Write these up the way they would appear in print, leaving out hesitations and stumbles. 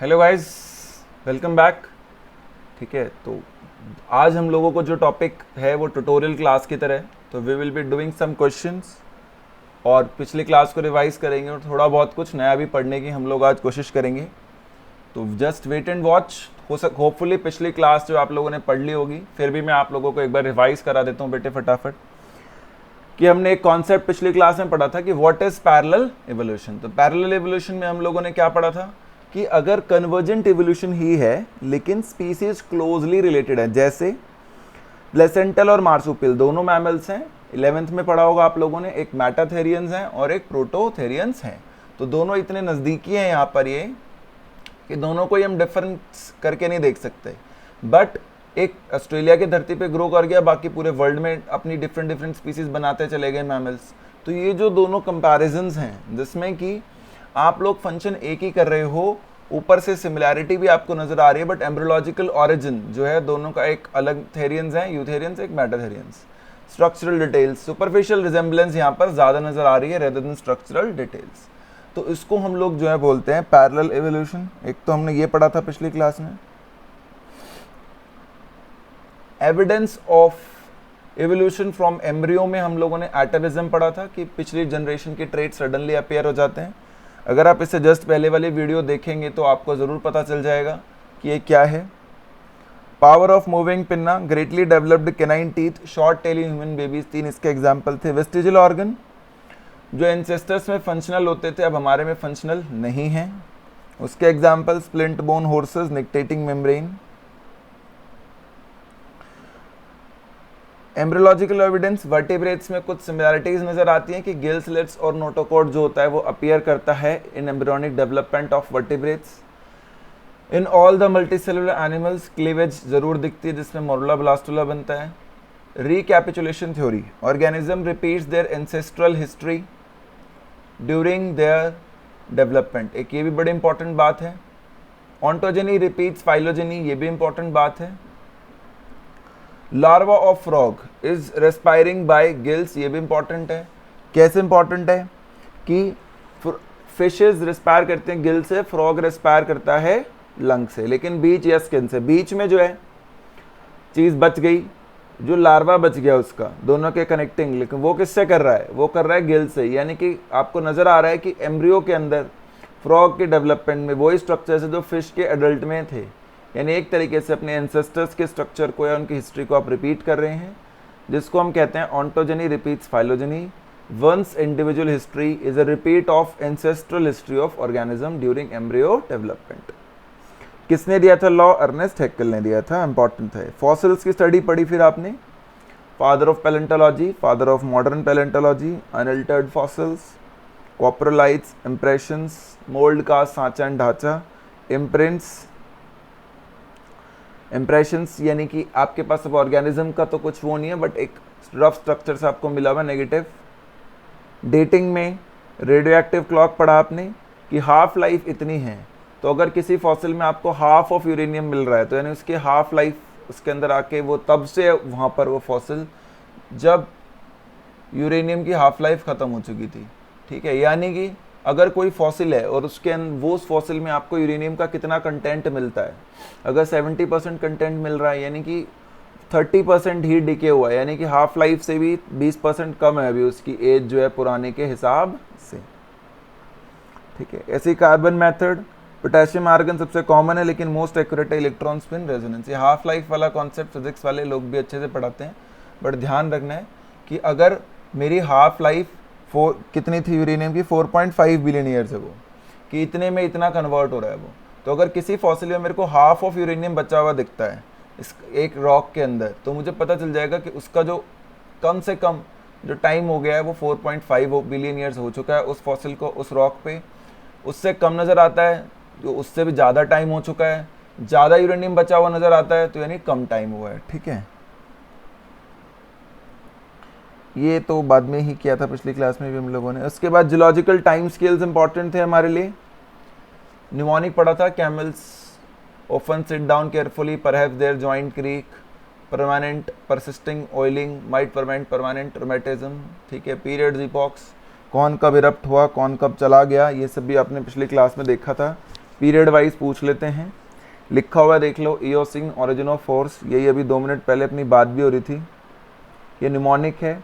Hello guys, welcome back. ठीक है, तो आज हम लोगों को जो टॉपिक है वो ट्यूटोरियल क्लास की तरह है। तो we will be doing some questions और पिछली क्लास को रिवाइज करेंगे और थोड़ा बहुत कुछ नया भी पढ़ने की हम लोग आज कोशिश करेंगे। तो just wait and watch. Hopefully पिछली क्लास जो आप लोगों ने पढ़ ली होगी, फिर भी मैं आप लोगों को एक बार रिवाइज करा देता हूँ बेटे फटाफट। कि हमने एक कॉन्सेप्ट पिछली क्लास में पढ़ा था कि व्हाट इज पैरेलल इवोल्यूशन। तो पैरेलल इवोल्यूशन में हम लोगों ने क्या पढ़ा था कि अगर कन्वर्जेंट इवोल्यूशन ही है लेकिन स्पीसीज क्लोजली रिलेटेड है, जैसे प्लेसेंटल और मार्सुपिल दोनों मैमल्स हैं। 11th में पढ़ा होगा आप लोगों ने, एक मेटाथेरियंस हैं और एक प्रोटोथेरियंस हैं। तो दोनों इतने नज़दीकी हैं यहाँ पर ये कि दोनों को ही हम डिफरेंस करके नहीं देख सकते। बट एक ऑस्ट्रेलिया की धरती पे ग्रो कर गया, बाकी पूरे वर्ल्ड में अपनी डिफरेंट डिफरेंट स्पीसीज बनाते चले गए मैमल्स। तो ये जो दोनों कंपैरिजंस हैं जिसमें कि आप लोग फंक्शन एक ही कर रहे हो, ऊपर से सिमिलैरिटी भी आपको नजर आ रही है, बट एम्ब्रियोलॉजिकल ऑरिजिन जो है दोनों का एक अलग थेरियंस है, यूथेरियंस एक मेटाथेरियंस। स्ट्रक्चरल डिटेल्स, सुपरफिशियल रिजेंबलेंस यहाँ पर ज़्यादा नजर आ रही है रेदर देन स्ट्रक्चरल डिटेल्स। तो इसको हम लोग जो है बोलते हैं पैरेलल इवोल्यूशन। एक तो हमने ये पढ़ा था पिछली क्लास में, evidence of evolution from embryo में हम लोगों ने एटाविज्म पढ़ा था कि पिछली जनरेशन के ट्रेट सडनली अपीयर हो जाते हैं। अगर आप इससे जस्ट पहले वाली वीडियो देखेंगे तो आपको ज़रूर पता चल जाएगा कि ये क्या है। Power of moving pinna, greatly developed canine teeth, short tail in human babies, 3 इसके एग्जाम्पल थे। वेस्टिजियल ऑर्गन जो एंसेस्टर्स में फंक्शनल होते थे अब हमारे में फंक्शनल नहीं है, उसके example splint bone horses, nictitating membrane. Embryological evidence, vertebrates में कुछ सिमिलैरिटीज नजर आती हैं कि गिल स्लिट्स और नोटोकॉर्ड जो होता है वो अपीयर करता है in embryonic development of vertebrates. In all the multicellular animals cleavage जरूर दिखती है जिसमें मोरुला ब्लास्टुला बनता है। Recapitulation theory, organism repeats their ancestral history during their development, एक ये भी बड़ी इंपॉर्टेंट बात है। ऑन्टोजेनी रिपीट्स फाइलोजेनी, ये भी इंपॉर्टेंट बात है। Larva of frog is respiring by gills, ये भी इंपॉर्टेंट है। कैसे इंपॉर्टेंट है कि फिशेस रेस्पायर करते हैं गिल से, फ्रॉग रेस्पायर करता है लंग से, लेकिन बीच या स्किन से। बीच में जो है चीज़ बच गई, जो लार्वा बच गया उसका, दोनों के कनेक्टिंग, लेकिन वो किससे कर रहा है, वो कर रहा है गिल से। यानी कि आपको नज़र आ रहा है कि एम्ब्रियो के अंदर फ्रॉग के डेवलपमेंट में वही स्ट्रक्चर्स है जो फिश के एडल्ट में थे। यानी एक तरीके से अपने एंसेस्टर्स के स्ट्रक्चर को या उनकी हिस्ट्री को आप रिपीट कर रहे हैं, जिसको हम कहते हैं ontogeny repeats phylogeny. Once individual history is a repeat of ancestral history of organism during embryo development. किसने दिया था लॉ? अर्नेस्ट हैक्केल ने दिया था, इंपॉर्टेंट है। फॉसिल्स की स्टडी पढ़ी फिर आपने, father of palaeontology, father of modern palaeontology, unaltered fossils, coprolites, impressions, mould का सांचा एंड ढांचा, इम्प्रिंट्स। इम्प्रेशंस यानी कि आपके पास अब ऑर्गेनिज्म का तो कुछ वो नहीं है, बट एक रफ स्ट्रक्चर से आपको मिला हुआ नेगेटिव। डेटिंग में रेडियो एक्टिव क्लॉक पढ़ा आपने कि हाफ लाइफ इतनी है, तो अगर किसी फॉसिल में आपको हाफ ऑफ यूरेनियम मिल रहा है तो यानी उसकी हाफ लाइफ उसके अंदर आके वो तब से वहाँ पर वो फॉसिल जब यूरेनियम की हाफ लाइफ ख़त्म हो चुकी थी। ठीक है, यानी कि अगर कोई फॉसिल है और उसके वो उस फॉसिल में आपको यूरेनियम का कितना कंटेंट मिलता है, अगर 70% कंटेंट मिल रहा है यानी कि 30% ही डिके हुआ है, यानी कि हाफ लाइफ से भी 20% कम है अभी उसकी एज जो है पुराने के हिसाब से। ठीक है, ऐसे कार्बन मेथड, पोटेशियम आर्गन सबसे कॉमन है लेकिन मोस्ट एक्यूरेट है इलेक्ट्रॉन स्पिन रेजोनेंस। ये हाफ लाइफ वाला कॉन्सेप्ट फिजिक्स वाले लोग भी अच्छे से पढ़ाते हैं, बट ध्यान रखना है कि अगर मेरी हाफ लाइफ कितनी थी यूरेनियम की, 4.5 बिलियन ईयर्स है, वो कि इतने में इतना कन्वर्ट हो रहा है वो। तो अगर किसी फॉसिल में मेरे को हाफ ऑफ यूरेनियम बचा हुआ दिखता है इस एक रॉक के अंदर, तो मुझे पता चल जाएगा कि उसका जो कम से कम जो टाइम हो गया है वो 4.5 बिलियन ईयर्स हो चुका है उस फॉसिल को, उस रॉक पे। उससे कम नज़र आता है जो उससे भी ज़्यादा टाइम हो चुका है, ज़्यादा यूरेनियम बचा हुआ नज़र आता है तो यानी कम टाइम हुआ है। ठीक है, ये तो बाद में ही किया था पिछली क्लास में भी हम लोगों ने। उसके बाद जियोलॉजिकल टाइम स्केल्स इंपॉर्टेंट थे हमारे लिए। न्यूमोनिक पढ़ा था, camels often sit down carefully, perhaps their joint creak, permanent persisting oiling might permanent permanent rheumatism. ठीक है, पीरियड्स, इपॉक्स, कौन कब इरप्ट हुआ, कौन कब चला गया, ये सब भी आपने पिछली क्लास में देखा था पीरियड वाइज पूछ लेते हैं। लिखा हुआ देख लो, इयोसिन ओरिजिन ऑफ फोर्स, यही अभी 2 मिनट पहले अपनी बात भी हो रही थी। ये निमोनिक है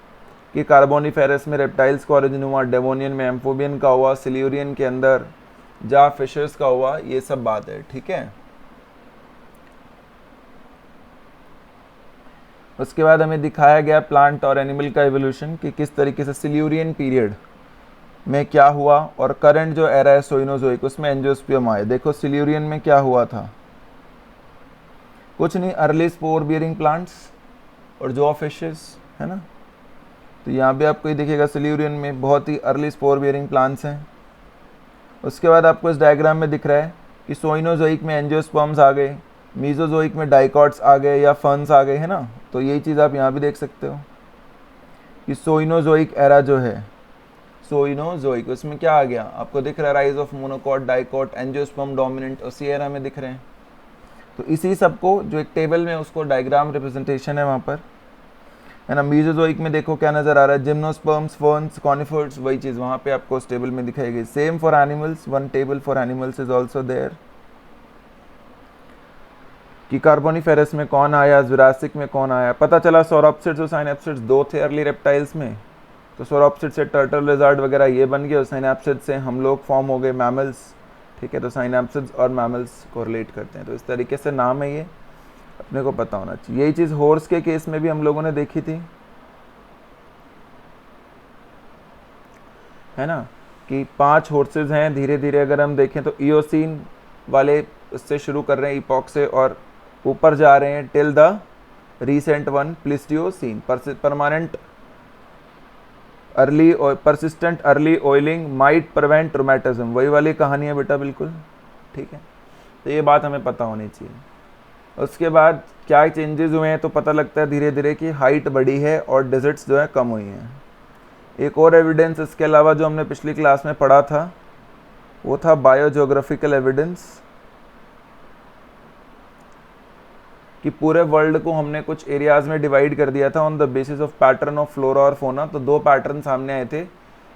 कि कार्बोनिफेरस में रेप्टाइल्स का ओरिजिन हुआ, डेवोनियन में एम्फोबियन का हुआ, सिल्यूरियन के अंदर जा फिशर्स का हुआ, ये सब बात है, ठीक है। उसके बाद हमें दिखाया गया प्लांट और एनिमल का एवोल्यूशन कि किस तरीके से सिल्यूरियन पीरियड में क्या हुआ, और करंट जो एरा है सोइनोजोइक उसमें एंजियोस्पर्म आए। देखो सिल्यूरियन में क्या हुआ था, कुछ नहीं, अर्ली स्पोर बियरिंग प्लांट्स और जो फिशेस है ना। तो यहाँ पे आपको ये दिखेगा सिल्यूरियन में बहुत ही अर्ली स्पोर बियरिंग प्लांट्स हैं। उसके बाद आपको इस डायग्राम में दिख रहा है कि सोइनोजोइक में एंजियोस्पर्म्स आ गए, मीजोजोइक में डाइकॉट्स आ गए या फर्न्स आ गए, है ना। तो यही चीज़ आप यहाँ भी देख सकते हो कि सोइनोजोइक एरा जो है, सोइनोजोइक उसमें क्या आ गया, आपको दिख रहा है rise of monocot, dicot, angiosperm dominant, उसी एरा में दिख रहे हैं। तो इसी सबको जो एक टेबल में उसको डायग्राम रिप्रेजेंटेशन है वहाँ पर, है ना। मीजोजोइक में देखो क्या नज़र आ रहा है, जिम्नोस्पर्म्स, फर्न्स, कॉनिफर्स, वही चीज़ वहाँ पे आपको उस टेबल में दिखाई गई। Same for animals, one table for animals is also there कि कार्बोनिफेरस में कौन आया, जुरासिक में कौन आया। पता चला सौरोप्सिड्स और साइनैप्सिड्स 2 थे अर्ली रेप्टाइल्स में, तो सौरोप्सिड से टर्टल, लिजर्ड वगैरह ये बन गए, और साइनैप्सिड से हम लोग फॉर्म हो गए मैमल्स, ठीक है। तो साइनैप्सिड्स और मैमल्स को रिलेट करते हैं, तो इस तरीके से नाम है, ये अपने को पता होना चाहिए। यही चीज़ हॉर्स के केस में भी हम लोगों ने देखी थी, है ना, कि 5 हॉर्सेज हैं। धीरे धीरे अगर हम देखें तो इयोसीन वाले इससे शुरू कर रहे हैं, इपॉक से, और ऊपर जा रहे हैं till the recent one Pleistocene. Permanent early persistent early oiling might prevent rheumatism, वही वाली कहानी है बेटा, बिल्कुल ठीक है। तो ये बात हमें पता होनी चाहिए। उसके बाद क्या चेंजेस हुए हैं, तो पता लगता है धीरे धीरे कि हाइट बढ़ी है और डिजिट्स जो है कम हुई हैं। एक और एविडेंस इसके अलावा जो हमने पिछली क्लास में पढ़ा था वो था बायोजियोग्राफिकल एविडेंस, कि पूरे वर्ल्ड को हमने कुछ एरियाज में डिवाइड कर दिया था on the basis of pattern of flora और फोना। तो 2 पैटर्न सामने आए थे,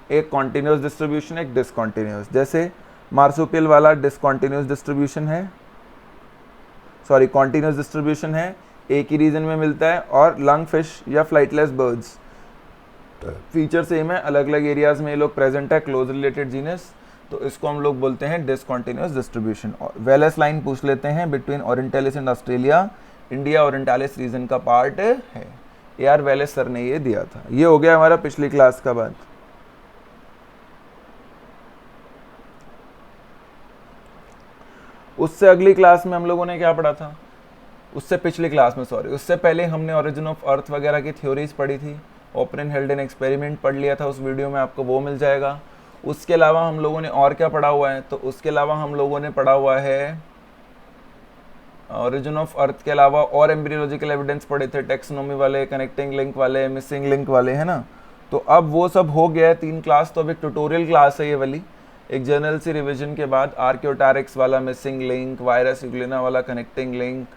एक कॉन्टिन्यूस डिस्ट्रीब्यूशन, एक डिसकॉन्टिन्यूस। जैसे मार्सुपियल वाला डिसकॉन्टिन्यूस डिस्ट्रीब्यूशन है, सॉरी कॉन्टिन्यूस डिस्ट्रीब्यूशन है, एक ही रीजन में मिलता है, और लंग फिश या फ्लाइटलेस बर्ड्स फीचर सेम है, अलग अलग एरियाज में ये लोग प्रेजेंट है, क्लोज रिलेटेड जीनस, तो इसको हम लोग बोलते हैं डिसकॉन्टिन्यूस डिस्ट्रीब्यूशन। वेलेस लाइन पूछ लेते हैं, between Orientalis and Australia, India Orientalis region का पार्ट है। यार वेलेस सर ने ये दिया था। ये हो गया हमारा पिछली क्लास का बात। उससे अगली क्लास में हम लोगों ने क्या पढ़ा था, उससे पिछली क्लास में सॉरी, उससे पहले हमने ओरिजिन ऑफ अर्थ वगैरह की थ्योरीज पढ़ी थी। ओपन हेल्डन एक्सपेरिमेंट पढ़ लिया था, उस वीडियो में आपको वो मिल जाएगा। उसके अलावा हम लोगों ने और क्या पढ़ा हुआ है, तो उसके अलावा हम लोगों ने पढ़ा हुआ है ओरिजिन ऑफ अर्थ के अलावा और एम्ब्रियोलॉजिकल एविडेंस पढ़े थे, टेक्सोनोमी वाले, कनेक्टिंग लिंक वाले, मिसिंग लिंक वाले, है ना। तो अब वो सब हो गया है 3 क्लास। तो अब एक ट्यूटोरियल क्लास है ये वाली, एक जनरल सी रिवीजन के बाद आर्कियोटारिक्स वाला मिसिंग लिंक, वायरस यूग्लिना वाला कनेक्टिंग लिंक,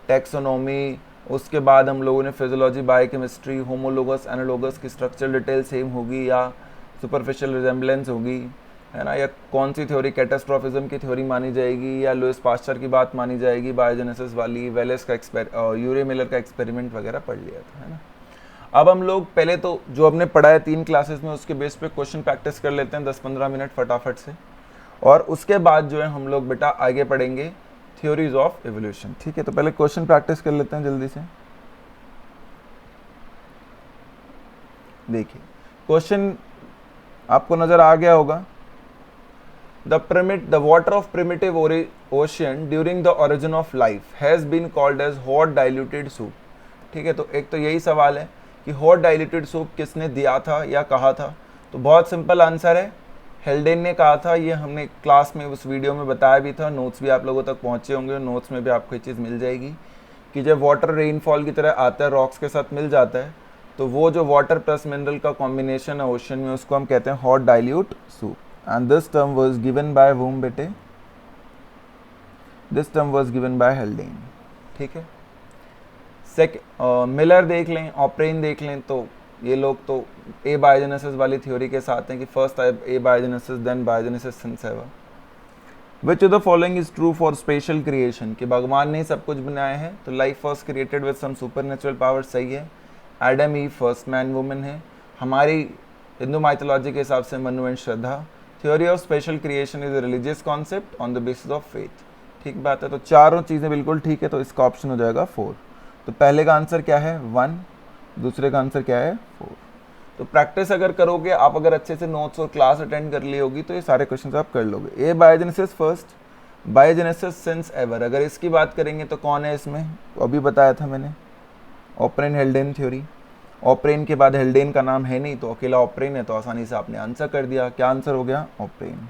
टेक्सोनोमी। उसके बाद हम लोगों ने फिजियोलॉजी, बायोकेमिस्ट्री, होमोलोगस एनालोगस की स्ट्रक्चरल डिटेल सेम होगी या सुपरफिशियल रिजेम्बलेंस होगी, है ना, या कौन सी थ्योरी कैटास्ट्रोफिज्म की थ्योरी मानी जाएगी या लुइस पास्चर की बात मानी जाएगी, बायोजेनेसिस वाली, वेलेस का यूरे मिलर का एक्सपेरिमेंट वगैरह पढ़ लिया था, है ना। अब हम लोग पहले तो जो हमने पढ़ा है 3 क्लासेस में उसके बेस पे क्वेश्चन प्रैक्टिस कर लेते हैं 10-15 मिनट फटाफट से, और उसके बाद जो है हम लोग बेटा आगे पढ़ेंगे थ्योरीज ऑफ एवोल्यूशन, ठीक है। तो पहले क्वेश्चन प्रैक्टिस कर लेते हैं जल्दी से। देखिए क्वेश्चन आपको नजर आ गया होगा। The water of primitive ocean during the origin of life has been called as hot diluted soup, ठीक है। तो एक तो यही सवाल है कि हॉट डाइल्यूटेड सूप किसने दिया था या कहा था, तो बहुत सिंपल आंसर है, हेल्डेन ने कहा था। ये हमने क्लास में उस वीडियो में बताया भी था, नोट्स भी आप लोगों तक पहुंचे होंगे, नोट्स में भी आपको ये चीज़ मिल जाएगी कि जब वाटर रेनफॉल की तरह आता है, रॉक्स के साथ मिल जाता है, तो वो जो वाटर प्लस मिनरल का कॉम्बिनेशन है ओशन में, उसको हम कहते हैं hot dilute soup. And this term was given by whom बेटे, this term was given by हेल्डेन, ठीक है। मिलर देख लें, ऑपरेन देख लें, तो ये लोग तो ए बायोजेनेसिस वाली थ्योरी के साथ हैं कि first abiogenesis then biogenesis since ever. Which of the following is true for special creation, कि भगवान ने सब कुछ बनाया है तो life was created with some super natural power, सही है। Adam Eve first man women है, हमारी हिंदू माइथोलॉजी के हिसाब से Manu and Shraddha. Theory of special creation is a religious concept on the basis of faith, ठीक बात है। तो चारों चीज़ें बिल्कुल ठीक है, तो इसका ऑप्शन हो जाएगा 4। तो पहले का आंसर क्या है 1, दूसरे का आंसर क्या है 4। तो प्रैक्टिस अगर करोगे आप, अगर अच्छे से नोट्स और क्लास अटेंड कर ली होगी तो ये सारे क्वेश्चन आप कर लोगे। Abiogenesis first, biogenesis since ever, अगर इसकी बात करेंगे तो कौन है इसमें, तो अभी बताया था मैंने, ऑपरेन हेल्डेन थ्योरी। ऑपरेन के बाद हेल्डेन का नाम है नहीं, तो अकेला ऑपरेन है, तो आसानी से आपने आंसर कर दिया। क्या आंसर हो गया, operon.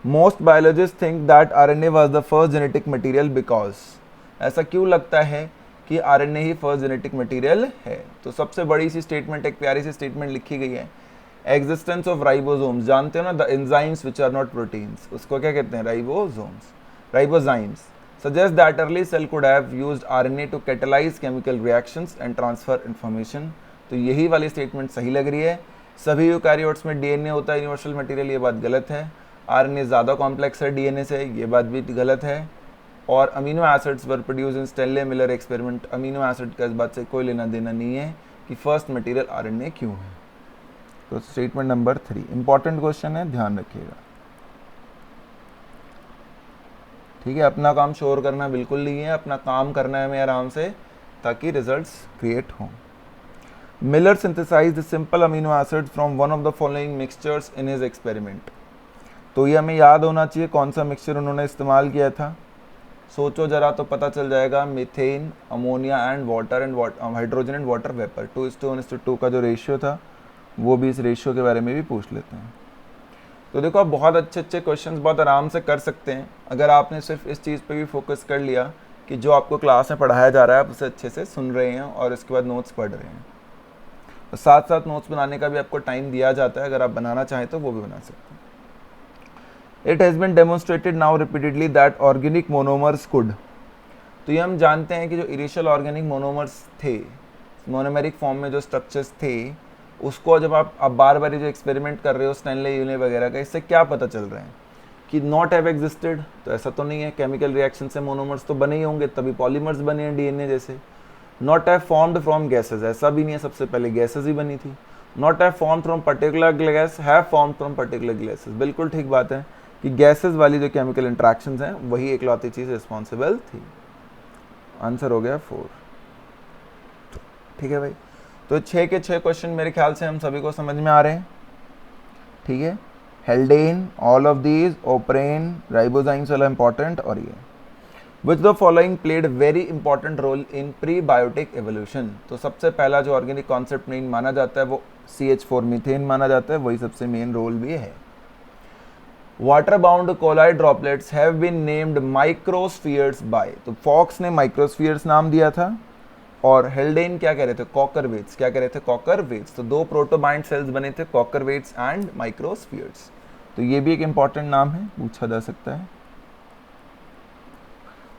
Most biologist think that RNA was the first genetic material because, ऐसा क्यों लगता है कि आरएनए ही फर्स्ट जेनेटिक मटेरियल है। तो सबसे बड़ी सी स्टेटमेंट, एक प्यारी सी स्टेटमेंट लिखी गई है, एग्जिस्टेंस ऑफ राइबोसोम्स, जानते हो ना, the enzymes which are not proteins, उसको क्या कहते हैं, ribosomes, ribozymes, suggest that early cell could have used RNA to catalyse chemical reactions and transfer information. तो यही वाली स्टेटमेंट सही लग रही है। सभी यूकैरियोट्स में डीएनए होता है यूनिवर्सल मटेरियल, ये बात गलत है। आरएनए ज़्यादा कॉम्प्लेक्स है डीएनए से, ये बात भी गलत है। और amino acids were produce in Stanley Miller experiment, amino acid का इस बात से कोई लेना देना नहीं है कि फर्स्ट मटेरियल आरएनए क्यों है। तो स्टेटमेंट नंबर 3 इंपॉर्टेंट क्वेश्चन है, ध्यान रखिएगा, ठीक है। अपना काम शोर करना बिल्कुल नहीं है, अपना काम करना है हमें आराम से, ताकि रिजल्ट्स क्रिएट हों। Miller synthesized simple amino acids from one of the following mixtures in his experiment. तो ये हमें याद होना चाहिए कौन सा मिक्सचर उन्होंने इस्तेमाल किया था। सोचो जरा तो पता चल जाएगा, methane, ammonia and water and hydrogen and water vapour, 2:1:2 का जो रेशियो था, वो भी इस रेशियो के बारे में भी पूछ लेते हैं। तो देखो आप बहुत अच्छे अच्छे क्वेश्चंस बहुत आराम से कर सकते हैं अगर आपने सिर्फ इस चीज़ पे भी फोकस कर लिया कि जो आपको क्लास में पढ़ाया जा रहा है आप उसे अच्छे से सुन रहे हैं और इसके बाद नोट्स पढ़ रहे हैं। तो साथ साथ नोट्स बनाने का भी आपको टाइम दिया जाता है, अगर आप बनाना चाहें तो वो भी बना सकते हैं। It has been demonstrated now repeatedly that organic monomers could, तो ये हम जानते हैं कि जो इनिशियल ऑर्गेनिक मोनोमर्स थे, मोनोमेरिक फॉर्म में जो स्ट्रक्चर्स थे, उसको जब आप बार बार जो एक्सपेरिमेंट कर रहे हो स्टैनले यूले वगैरह का, इससे क्या पता चल रहा है कि नॉट हैव एग्जिस्टेड, तो ऐसा तो नहीं है, केमिकल रिएक्शन से मोनोमर्स तो बने ही होंगे, तभी पॉलीमर्स बने हैं डीएनए जैसे। Not have formed from gases, ऐसा भी नहीं है, सबसे पहले गैसेज ही बनी थी। Not have formed from particular gas, have formed from particular gases, बिल्कुल ठीक बात है कि गैसेस वाली जो केमिकल इंट्रैक्शंस हैं वही एकलौती चीज़ रिस्पॉन्सिबल थी। आंसर हो गया 4, ठीक है भाई। तो 6 के 6 क्वेश्चन मेरे ख्याल से हम सभी को समझ में आ रहे हैं, ठीक है। Haldane, all of these, Oparin, ribozymes वाला इंपॉर्टेंट, और ये which the following played very important role in prebiotic evolution. तो सबसे पहला जो ऑर्गेनिक कॉन्सेप्ट मेन माना जाता है वो CH4 मीथेन माना जाता है, वही सबसे मेन रोल भी है। Water bound colloid droplets have been named microspheres by, तो फॉक्स ने माइक्रोस्फीयर्स नाम दिया था और हेल्डेन क्या कह रहे थे, कॉकरवेट्स, क्या कह रहे थे, कॉकरवेट्स। तो 2 प्रोटोबाइंट सेल्स बने थे, कॉकरवेट्स एंड माइक्रोस्फीयर्स। तो ये भी एक इंपॉर्टेंट नाम है, पूछा जा सकता है।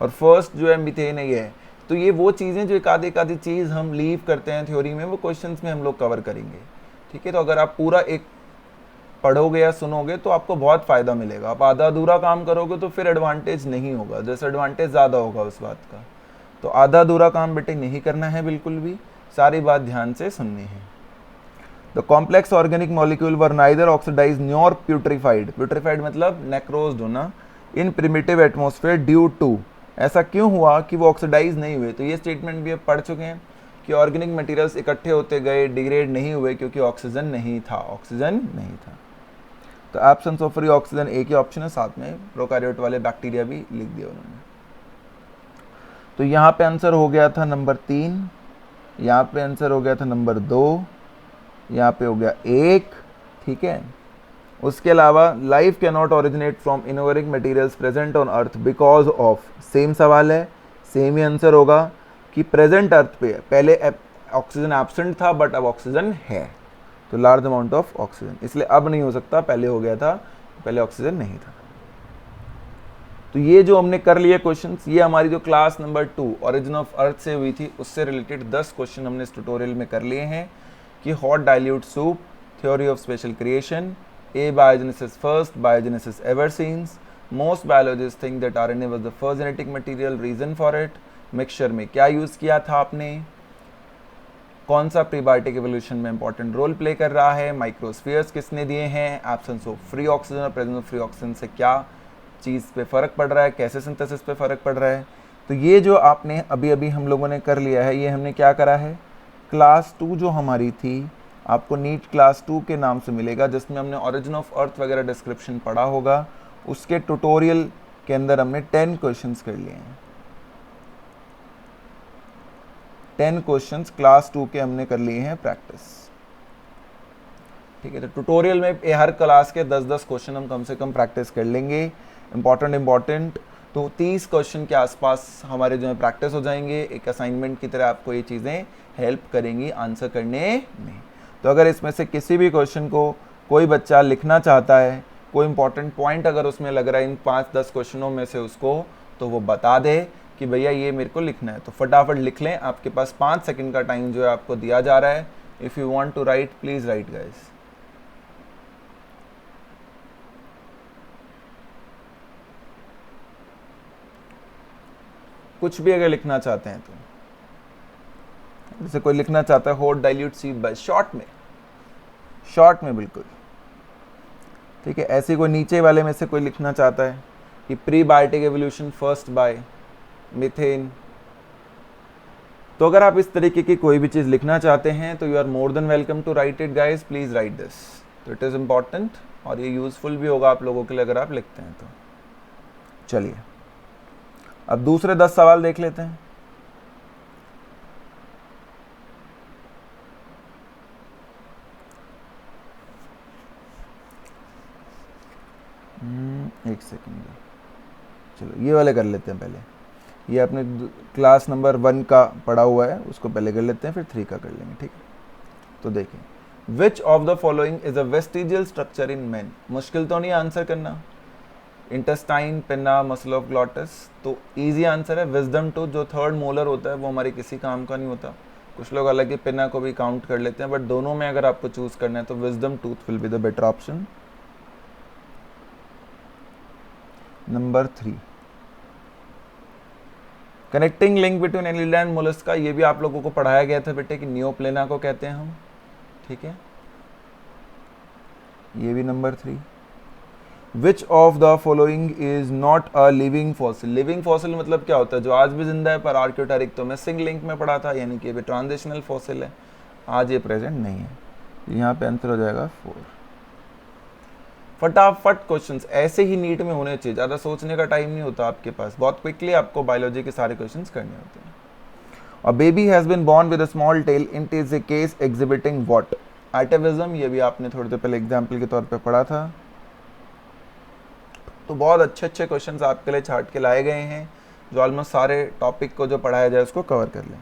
और फर्स्ट जो है मीथेन है ये है। तो ये वो चीज़ें जो एक आधी चीज़ हम लीव करते हैं थ्योरी में, वो क्वेश्चंस में हम लोग कवर करेंगे, ठीक है। तो अगर आप पूरा एक पढ़ोगे या सुनोगे तो आपको बहुत फ़ायदा मिलेगा। आप आधा अधूरा काम करोगे तो फिर एडवांटेज नहीं होगा, डिसएडवांटेज ज़्यादा होगा उस बात का। तो आधा अधूरा काम बेटे नहीं करना है बिल्कुल भी, सारी बात ध्यान से सुननी है। The complex organic molecule were neither oxidised nor putrefied, putrefied मतलब नेक्रोज्ड होना, in primitive atmosphere due to, ऐसा क्यों हुआ कि वो ऑक्सीडाइज नहीं हुए। तो ये स्टेटमेंट भी अब पढ़ चुके हैं कि ऑर्गेनिक मटेरियल्स इकट्ठे होते गए, डिग्रेड नहीं हुए क्योंकि ऑक्सीजन नहीं था, ऑक्सीजन नहीं था। तो एब्सेंस ऑफ फ्री ऑक्सीजन एक ही ऑप्शन है, साथ में प्रोकैरियोट वाले बैक्टीरिया भी लिख दिया उन्होंने। तो यहाँ पे आंसर हो गया था नंबर 3, यहाँ पे आंसर हो गया था नंबर 2, यहाँ पे हो गया 1, ठीक है। उसके अलावा life can not originate from inorganic materials present on earth because of, same सवाल है, सेम ही आंसर होगा कि प्रेजेंट अर्थ पे पहले ऑक्सीजन एब्सेंट था बट अब ऑक्सीजन है, तो लार्ज अमाउंट ऑफ ऑक्सीजन, इसलिए अब नहीं हो सकता, पहले हो गया था, पहले ऑक्सीजन नहीं था। तो ये जो हमने कर लिए क्वेश्चंस, ये हमारी जो class number 2 origin of earth से हुई थी उससे रिलेटेड 10 क्वेश्चन हमने इस ट्यूटोरियल में कर लिए हैं कि hot dilute soup, theory of special creation, A. Biogenesis first, biogenesis ever since. Most biologists think that RNA was the first genetic material. Reason for it. Mixture में क्या यूज़ किया था आपने, कौन सा प्रीबायोटिक एवोल्यूशन में इंपॉर्टेंट रोल प्ले कर रहा है, माइक्रोस्फीयर्स किसने दिए हैं, एब्सेंस ऑफ फ्री ऑक्सीजन और प्रेजेंस ऑफ फ्री ऑक्सीजन से क्या चीज़ पे फ़र्क पड़ रहा है, कैसे सिंथेसिस पे फ़र्क पड़ रहा है। तो ये जो आपने अभी अभी हम लोगों ने कर लिया है, ये हमने क्या करा है, क्लास 2 जो हमारी थी, आपको नीट क्लास 2 के नाम से मिलेगा, जिसमें हमने ओरिजिन ऑफ अर्थ वगैरह डिस्क्रिप्शन पढ़ा होगा। उसके ट्यूटोरियल के अंदर हमने 10 क्वेश्चंस कर लिए हैं। 10 क्वेश्चंस क्लास 2 के हमने कर लिए हैं प्रैक्टिस। ठीक है, तो ट्यूटोरियल में हर क्लास के 10-10 क्वेश्चन हम कम से कम प्रैक्टिस कर लेंगे, इंपॉर्टेंट। तो 30 क्वेश्चन के आसपास हमारे जो है प्रैक्टिस हो जाएंगे। एक असाइनमेंट की तरह आपको ये चीज़ें हेल्प करेंगी आंसर करने में। तो अगर इसमें से किसी भी क्वेश्चन को कोई बच्चा लिखना चाहता है, कोई इंपॉर्टेंट पॉइंट अगर उसमें लग रहा है इन 5-10 क्वेश्चनों में से उसको, तो वो बता दे कि भैया ये मेरे को लिखना है, तो फटाफट लिख लें। आपके पास 5 सेकंड का टाइम जो है आपको दिया जा रहा है। If you want to write, please write guys. कुछ भी अगर लिखना चाहते हैं तो, जैसे कोई लिखना चाहता है hot dilute seed bye, short में बिल्कुल ठीक है। ऐसे कोई नीचे वाले में से कोई लिखना चाहता है कि prebiotic evolution first by methane, तो अगर आप इस तरीके की कोई भी चीज़ लिखना चाहते हैं तो you are more than welcome to write it guys, please write this. तो इट इज़ इम्पॉर्टेंट और ये यूज़फुल भी होगा आप लोगों के लिए अगर आप लिखते हैं तो। चलिए अब दूसरे 10 सवाल देख लेते हैं। एक सेकंड, चलो ये वाले कर लेते हैं पहले। ये आपने क्लास नंबर 1 का पढ़ा हुआ है, उसको पहले कर लेते हैं, फिर 3 का कर लेंगे, ठीक है। तो देखिए, विच of the following is a vestigial structure in man. मुश्किल तो नहीं आंसर करना। Intestine, pinna, muscle of glottis, तो इजी आंसर है विजडम टूथ। जो 3rd मोलर होता है वो हमारे किसी काम का नहीं होता। कुछ लोग हालांकि पिन्ना को भी काउंट कर लेते हैं, बट दोनों में अगर आपको चूज करना है तो wisdom tooth will be the better option. Number 3, connecting link between Annelida and Mollusca, ये भी आप लोगों को पढ़ाया गया था बेटे कि नियोप्लेना को कहते हैं हम, ठीक है। ये भी number 3। Which of the following is not a living fossil. Living fossil मतलब क्या होता है, जो आज भी जिंदा है, पर आर्क्योटेरिक तो मिसिंग लिंक में पढ़ा था, यानी कि ये ट्रांजिशनल फॉसिल है, आज ये प्रेजेंट नहीं है। यहाँ पे आंसर हो जाएगा 4। फटाफट क्वेश्चंस ऐसे ही नीट में होने चाहिए, ज़्यादा सोचने का टाइम नहीं होता आपके पास, बहुत क्विकली आपको बायोलॉजी के सारे क्वेश्चंस करने होते हैं। और baby has been born with a small tail, it is a case exhibiting what. Atavism, ये भी आपने थोड़ी देर पहले एग्जाम्पल के तौर पे पढ़ा था। तो बहुत अच्छे क्वेश्चंस आपके लिए छाट के लाए गए हैं, जो ऑलमोस्ट सारे टॉपिक को जो पढ़ाया जाए उसको कवर कर लें।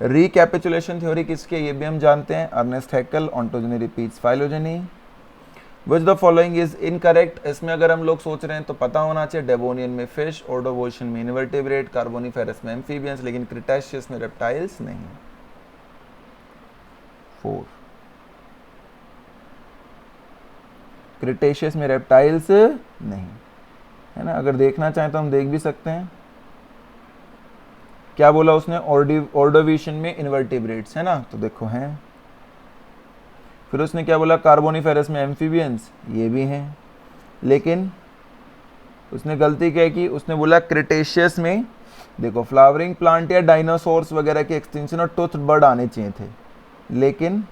रिकैपिचुलेशन थ्योरी किसकी है, ये भी हम जानते हैं, Ernest Haeckel, ontogeny repeats phylogeny. Which the following is incorrect, इसमें अगर हम लोग सोच रहे हैं तो पता होना चाहिए, डेवोनियन में फिश, ओर्डोवोशियन में इनवर्टेब्रेट, कार्बोनिफेरस में एम्फीबियंस, लेकिन क्रिटेशियस में रेप्टाइल्स नहीं। 4, क्रिटेशियस में रेप्टाइल्स नहीं है ना। अगर देखना चाहें तो हम देख भी सकते हैं, क्या बोला उसने, ओर्डोविशियन में इनवर्टेब्रेट्स है ना, तो देखो हैं। फिर उसने क्या बोला, कार्बोनिफेरस में एम्फीबियंस, ये भी हैं, लेकिन उसने गलती क्या की, उसने बोला क्रिटेशियस में, देखो फ्लावरिंग प्लांट या डायनासोर्स वगैरह के एक्सटिंक्शन और टूथ बर्ड आने चाहिए थे, लेकिन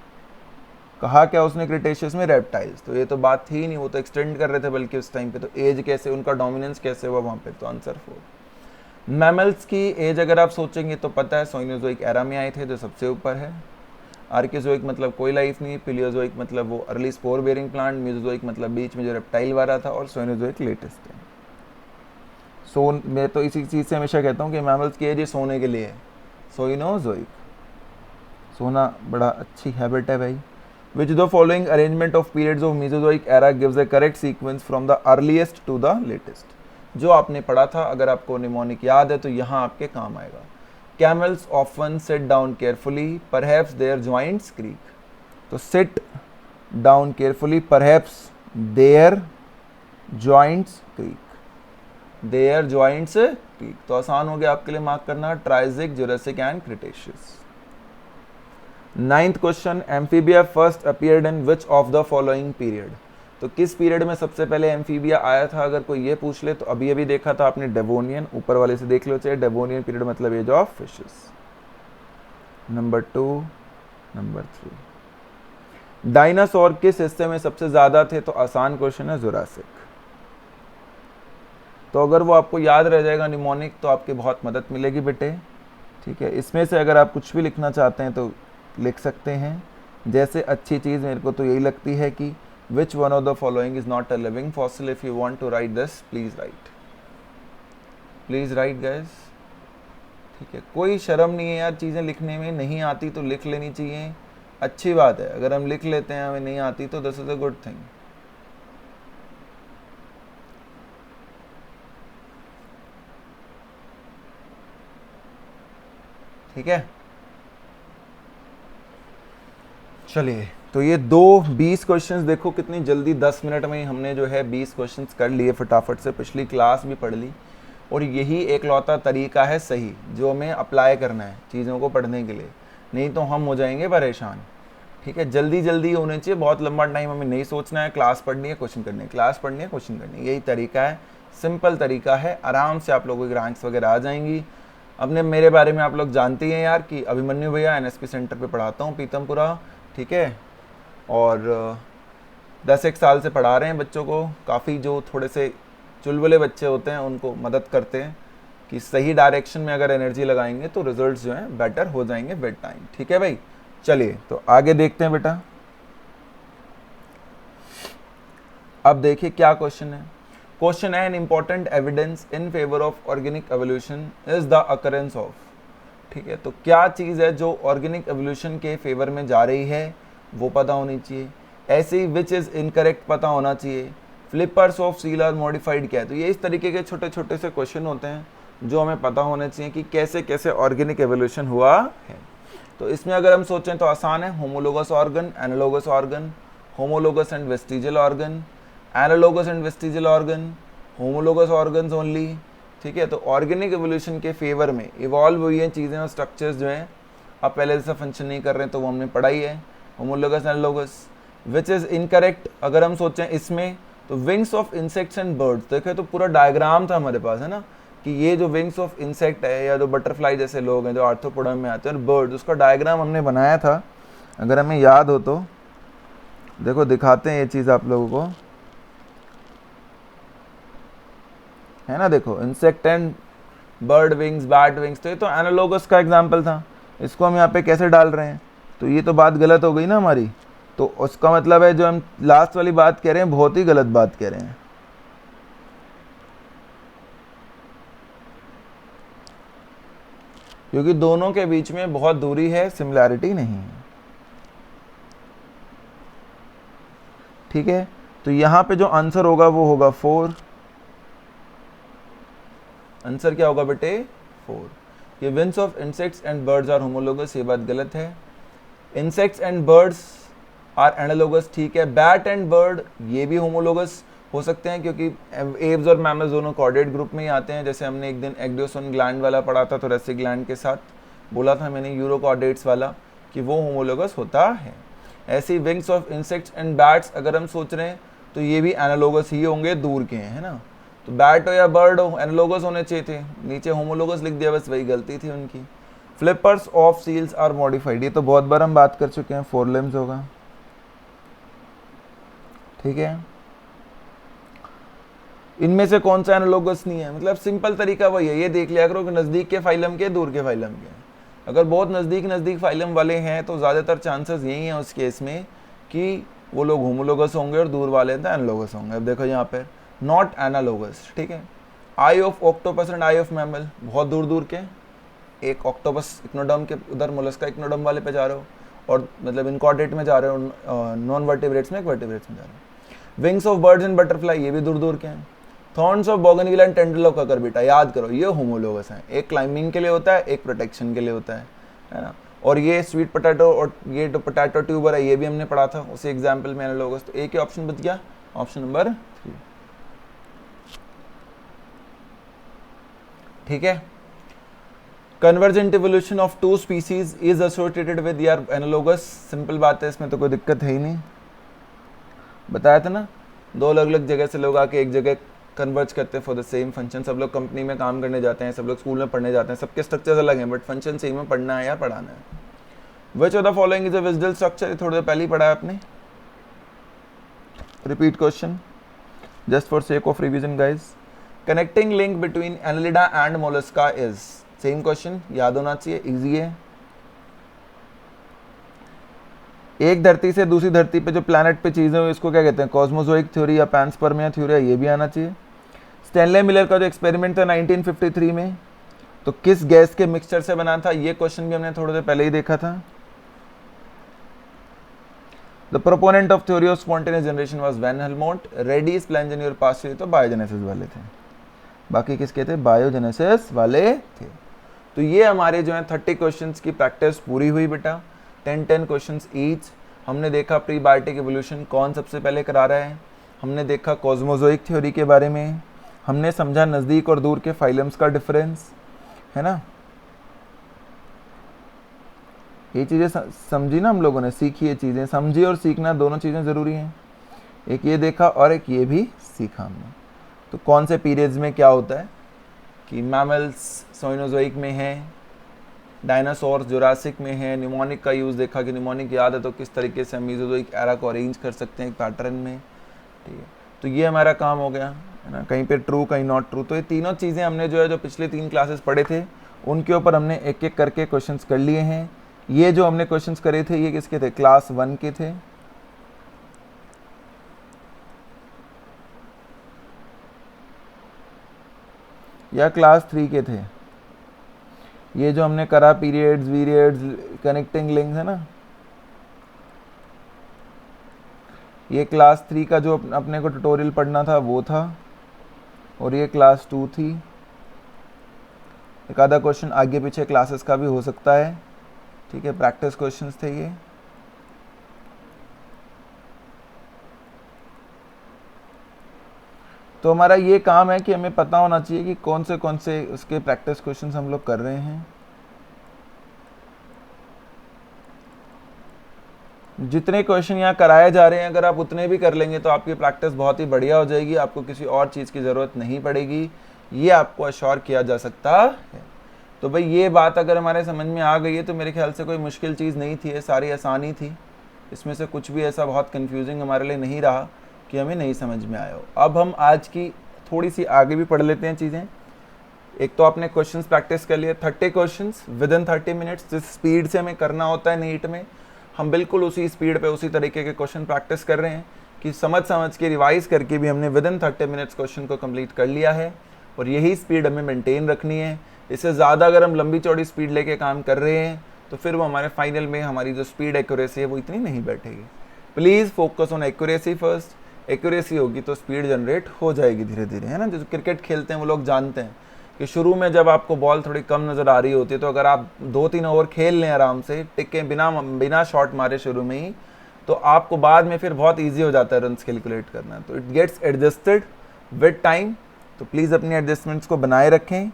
कहा क्या उसने, क्रिटेशियस में रेप्टाइल्स। तो ये तो बात थी ही नहीं, वो तो एक्सटेंड कर रहे थे बल्कि उस टाइम पे, तो एज कैसे, उनका डोमिनेंस कैसे हुआ वहाँ पे, तो आंसर 4। मैमल्स की एज अगर आप सोचेंगे तो पता है सोइनोजोइक एरा में आए थे, जो सबसे ऊपर है। आर्कियोजोइक मतलब कोई लाइफ नहीं, पिलियोजोइक मतलब वो early spore bearing plant, Mesozoic मतलब बीच में जो रेप्टाइल वाला था, और सोइनोजोइक लेटेस्ट है। मैं तो इसी चीज़ से हमेशा कहता हूँ कि मैमल्स की एज ये सोने के लिए है, सोइनोजोइक, सोना बड़ा अच्छी हैबिट है भाई। Which the following arrangement of periods of Mesozoic era gives a correct sequence from the earliest to the latest. जो आपने पढ़ा था, अगर आपको निमोनिक याद है तो यहाँ आपके काम आएगा। Camels often sit down carefully, perhaps their joints creak. तो sit down carefully, perhaps their joints creak, their joints creak. तो आसान हो गया आपके लिए मार्क करना, Triassic, Jurassic and Cretaceous. 9th question, amphibia first appeared in which of the following period. तो किस पीरियड में सबसे पहले एम्फीबिया आया था, अगर कोई ये पूछ ले तो अभी अभी देखा था आपने डेवोनियन, ऊपर वाले से देख लो चाहिए, डेवोनियन पीरियड मतलब age of fishes. Number 2, number 3, dinosaur किस हिस्से में सबसे ज्यादा थे, तो आसान क्वेश्चन है, जुरासिक। तो अगर वो आपको याद रह जाएगा निमोनिक तो आपकी बहुत मदद मिलेगी बेटे, ठीक है। इसमें से अगर आप कुछ भी लिखना चाहते हैं तो लिख सकते हैं। जैसे अच्छी चीज़ मेरे को तो यही लगती है कि which one of the following is not a living fossil. If you want to write this please write guys, ठीक है। कोई शर्म नहीं है यार, चीज़ें लिखने में नहीं आती तो लिख लेनी चाहिए, अच्छी बात है। अगर हम लिख लेते हैं हमें नहीं आती तो this is a good thing. ठीक है, चलिए। तो ये 20 क्वेश्चंस देखो कितनी जल्दी 10 मिनट में हमने जो है 20 क्वेश्चंस कर लिए फटाफट से। पिछली क्लास भी पढ़ ली, और यही एकलौता तरीका है सही जो हमें अप्लाई करना है चीज़ों को पढ़ने के लिए, नहीं तो हम हो जाएंगे परेशान। ठीक है, जल्दी जल्दी होने चाहिए, बहुत लंबा टाइम हमें नहीं सोचना है। क्लास पढ़नी है, क्वेश्चन करने है, क्लास पढ़नी है, क्वेश्चन करनी है, यही तरीका है, सिंपल तरीका है। आराम से आप लोगों की रैंक्स वगैरह आ जाएंगी। अपने मेरे बारे में आप लोग जानते हैं यार कि अभिमन्यु भैया NSP सेंटर पे पढ़ाता हूँ पीतमपुरा, ठीक है। और 10-1 साल से पढ़ा रहे हैं बच्चों को। काफ़ी जो थोड़े से चुलबुले बच्चे होते हैं उनको मदद करते हैं कि सही डायरेक्शन में अगर एनर्जी लगाएंगे तो रिजल्ट्स जो हैं बेटर हो जाएंगे विद टाइम। ठीक है भाई, चलिए तो आगे देखते हैं बेटा। अब देखिए क्या क्वेश्चन है। क्वेश्चन है, an important evidence in favour of organic evolution is the occurrence of. ठीक है, तो क्या चीज़ है जो ऑर्गेनिक एवोल्यूशन के फेवर में जा रही है वो पता होनी चाहिए। ऐसे ही विच इज़ इनकरेक्ट पता होना चाहिए। Flippers of seal are modified क्या है। तो ये इस तरीके के छोटे छोटे से क्वेश्चन होते हैं जो हमें पता होने चाहिए कि कैसे कैसे ऑर्गेनिक एवोल्यूशन हुआ है। तो इसमें अगर हम सोचें तो आसान है, homologous organ, analogous organ, homologous and vestigial organ, analogous and vestigial organ, homologous organs only. ठीक है, तो ऑर्गेनिक एवोल्यूशन के फेवर में इवॉल्व हुई हैं चीज़ें और स्ट्रक्चर्स जो हैं अब पहले जैसा फंक्शन नहीं कर रहे हैं, तो वो हमने पढ़ाई है। Homologous analogous, which is incorrect अगर हम सोचें इसमें तो wings of insects and birds. देखें तो पूरा डायग्राम था हमारे पास, है ना, कि ये जो विंग्स ऑफ इंसेक्ट है या जो बटरफ्लाई जैसे लोग हैं जो आर्थ्रोपोडा में आते हैं, और बर्ड्स, उसका डायग्राम हमने बनाया था। अगर हमें याद हो तो देखो दिखाते हैं ये चीज़ आप लोगों को, है ना। देखो insect and bird wings, bat wings, तो ये तो एनालोगस का एग्जाम्पल था। इसको हम यहाँ पे कैसे डाल रहे हैं, तो ये तो बात गलत हो गई ना हमारी। तो उसका मतलब है जो हम लास्ट वाली बात कह रहे हैं बहुत ही गलत बात कह रहे हैं। क्योंकि दोनों के बीच में बहुत दूरी है, सिमिलैरिटी नहीं है। ठीक है, तो यहां पे जो आंसर होगा वो होगा 4। आंसर क्या होगा बेटे, 4। ये wings of insects and birds are homologous, ये बात गलत है। Insects and birds are analogous, ठीक है। बैट एंड बर्ड ये भी होमोलोगस हो सकते हैं क्योंकि एव्स और मैमल्स दोनों कॉर्डेट ग्रुप में ही आते हैं। जैसे हमने एक दिन एक्डियोसन ग्लैंड वाला पढ़ा था, थोरेसिक ग्लैंड के साथ बोला था मैंने यूरोकॉर्डेट्स वाला कि वो होमोलोगस होता है। ऐसी wings of insects and bats अगर हम सोच रहे हैं तो ये भी एनालोगस ही होंगे, दूर के हैं, है ना। तो बैट हो या बर्ड हो एनालोगस होने चाहिए थे, नीचे होमोलोगस लिख दिया, बस वही गलती थी उनकी। Flippers of seals are modified, ये तो बहुत बार हम बात कर चुके हैं, 4 लिम्स होगा। ठीक है, इनमें से कौन सा एनालोगस नहीं है, मतलब सिंपल तरीका वही है, ये देख लिया करो कि नज़दीक के फाइलम के, दूर के फाइलम के। अगर बहुत नज़दीक फाइलम वाले हैं तो ज़्यादातर चांसेस यही हैं उस केस में कि वो लोग होमोलोगस होंगे और दूर वाले तो एनालोगस होंगे। अब देखो यहाँ पर नॉट एनालोगस, ठीक है। Eye of octopus and eye of mammal, बहुत दूर दूर के, एक ऑक्टोपस इक्नोडर्म के उधर, मोलस्का इक्नोडर्म वाले पे जा रहे हो, और मतलब इनकॉर्डेट में जा रहे हो, नॉन वर्टिब्रेट्स में, वर्टिब्रेट्स में जा रहे हो। Wings of birds and butterfly ये भी दूर दूर के हैं। Thorns of bougainvillea and tendril of cucurbit, बेटा याद करो ये होमोलोगस हैं। एक क्लाइंबिंग के लिए होता है, एक प्रोटेक्शन के लिए होता है ना। और ये स्वीट पोटैटो और ये जो पोटैटो ट्यूबर है ये भी हमने पढ़ा था उसी एग्जाम्पल में एनालोगस। तो एक ही ऑप्शन बच गया ऑप्शन नंबर 3। ठीक है, convergent evolution of two species is associated with यार एनालोगस, सिंपल बात है, इसमें तो कोई दिक्कत है ही नहीं। बताया था ना, दो अलग अलग जगह से लोग आके एक जगह कन्वर्ज करते हैं फॉर द सेम फंक्शन। सब लोग कंपनी में काम करने जाते हैं, सब लोग स्कूल में पढ़ने जाते हैं, सबके स्ट्रक्चर्स अलग हैं बट फंक्शन सेम है, पढ़ना है या पढ़ाना है। विच of the following is a visual structure, थोड़ी देर पहले ही पढ़ा है आपने। Repeat question just for sake of revision guys. Connecting link between Annelida and Mollusca is, same question, याद होना चाहिए, इजी है। एक धरती से दूसरी धरती पे जो प्लैनेट पे चीजें हुई इसको क्या कहते हैं, कॉस्मोजोइक थ्योरी या पैनस्पर्मिया थ्योरी, ये भी आना चाहिए। स्टैनले मिलर का जो एक्सपेरिमेंट था 1953 में, तो किस गैस के मिक्सचर से बना था, ये क्वेश्चन भी हमने थोड़ी देर पहले ही देखा था। The proponent of theory of spontaneous generation was van Helmont. Redi Spallanzani और पास तो बायोजेनेसिस वाले थे, बाकी किसके थे, बायोजेनेसिस वाले थे। तो ये हमारे जो है 30 क्वेश्चंस की प्रैक्टिस पूरी हुई बेटा, 10 क्वेश्चंस ईच। हमने देखा प्री बायोटिक एवोल्यूशन कौन सबसे पहले करा रहा है, हमने देखा कॉस्मोजोइक थ्योरी के बारे में, हमने समझा नज़दीक और दूर के फाइलम्स का डिफरेंस, है ना, ये चीज़ें समझी ना हम लोगों ने, सीखी, ये चीज़ें समझी और सीखना दोनों चीज़ें ज़रूरी हैं। एक ये देखा और एक ये भी सीखा हमने। तो कौन से पीरियड्स में क्या होता है कि मैमल्स सोइनोजोइक में है, डायनासोर्स जुरासिक में है, निमोनिक का यूज़ देखा कि निमोनिक याद है तो किस तरीके से हम मीजोजोइक एरा को अरेंज कर सकते हैं एक पैटर्न में। ठीक है, तो ये हमारा काम हो गया है ना, कहीं पे ट्रू कहीं नॉट ट्रू। तो ये तीनों चीज़ें हमने जो है जो पिछले 3 क्लासेस पढ़े थे उनके ऊपर हमने एक एक करके क्वेश्चंस कर लिए हैं। ये जो हमने क्वेश्चंस करे थे ये किसके थे, क्लास 1 के थे। या क्लास 3 के थे। ये जो हमने करा पीरियड्स, वीरियड्स, कनेक्टिंग लिंक्स, है ना, ये क्लास 3 का जो अपने को ट्यूटोरियल पढ़ना था वो था, और ये क्लास 2 थी। एक आधा क्वेश्चन आगे पीछे क्लासेस का भी हो सकता है, ठीक है, प्रैक्टिस क्वेश्चंस थे ये। तो हमारा ये काम है कि हमें पता होना चाहिए कि कौन से उसके प्रैक्टिस क्वेश्चंस हम लोग कर रहे हैं। जितने क्वेश्चन यहाँ कराए जा रहे हैं अगर आप उतने भी कर लेंगे तो आपकी प्रैक्टिस बहुत ही बढ़िया हो जाएगी, आपको किसी और चीज़ की ज़रूरत नहीं पड़ेगी, ये आपको अश्योर किया जा सकता है। तो भाई ये बात अगर हमारे समझ में आ गई है तो मेरे ख्याल से कोई मुश्किल चीज़ नहीं थी, ये सारी आसानी थी, इसमें से कुछ भी ऐसा बहुत कन्फ्यूजिंग हमारे लिए नहीं रहा कि हमें नहीं समझ में आया हो। अब हम आज की थोड़ी सी आगे भी पढ़ लेते हैं चीज़ें। एक तो आपने क्वेश्चंस प्रैक्टिस कर लिए 30 क्वेश्चंस विद इन 30 मिनट्स, जिस स्पीड से हमें करना होता है नीट में, हम बिल्कुल उसी स्पीड पे उसी तरीके के क्वेश्चन प्रैक्टिस कर रहे हैं कि समझ के रिवाइज करके भी हमने विद इन 30 मिनट्स क्वेश्चन को कंप्लीट कर लिया है। और यही स्पीड हमें मेंटेन रखनी है। इससे ज़्यादा अगर हम लंबी चौड़ी स्पीड लेके काम कर रहे हैं तो फिर वो हमारे फाइनल में हमारी जो स्पीड एक्यूरेसी है वो इतनी नहीं बैठेगी। Please focus on accuracy first. Accuracy होगी तो स्पीड जनरेट हो जाएगी धीरे धीरे, है ना। जो क्रिकेट खेलते हैं वो लोग जानते हैं कि शुरू में जब आपको बॉल थोड़ी कम नज़र आ रही होती है तो अगर आप 2-3 ओवर खेल लें आराम से टिके बिना शॉट मारे शुरू में ही, तो आपको बाद में फिर बहुत ईजी हो जाता है रन्स कैलकुलेट करना। तो it gets adjusted with time. तो प्लीज़ अपनी एडजस्टमेंट्स को बनाए रखें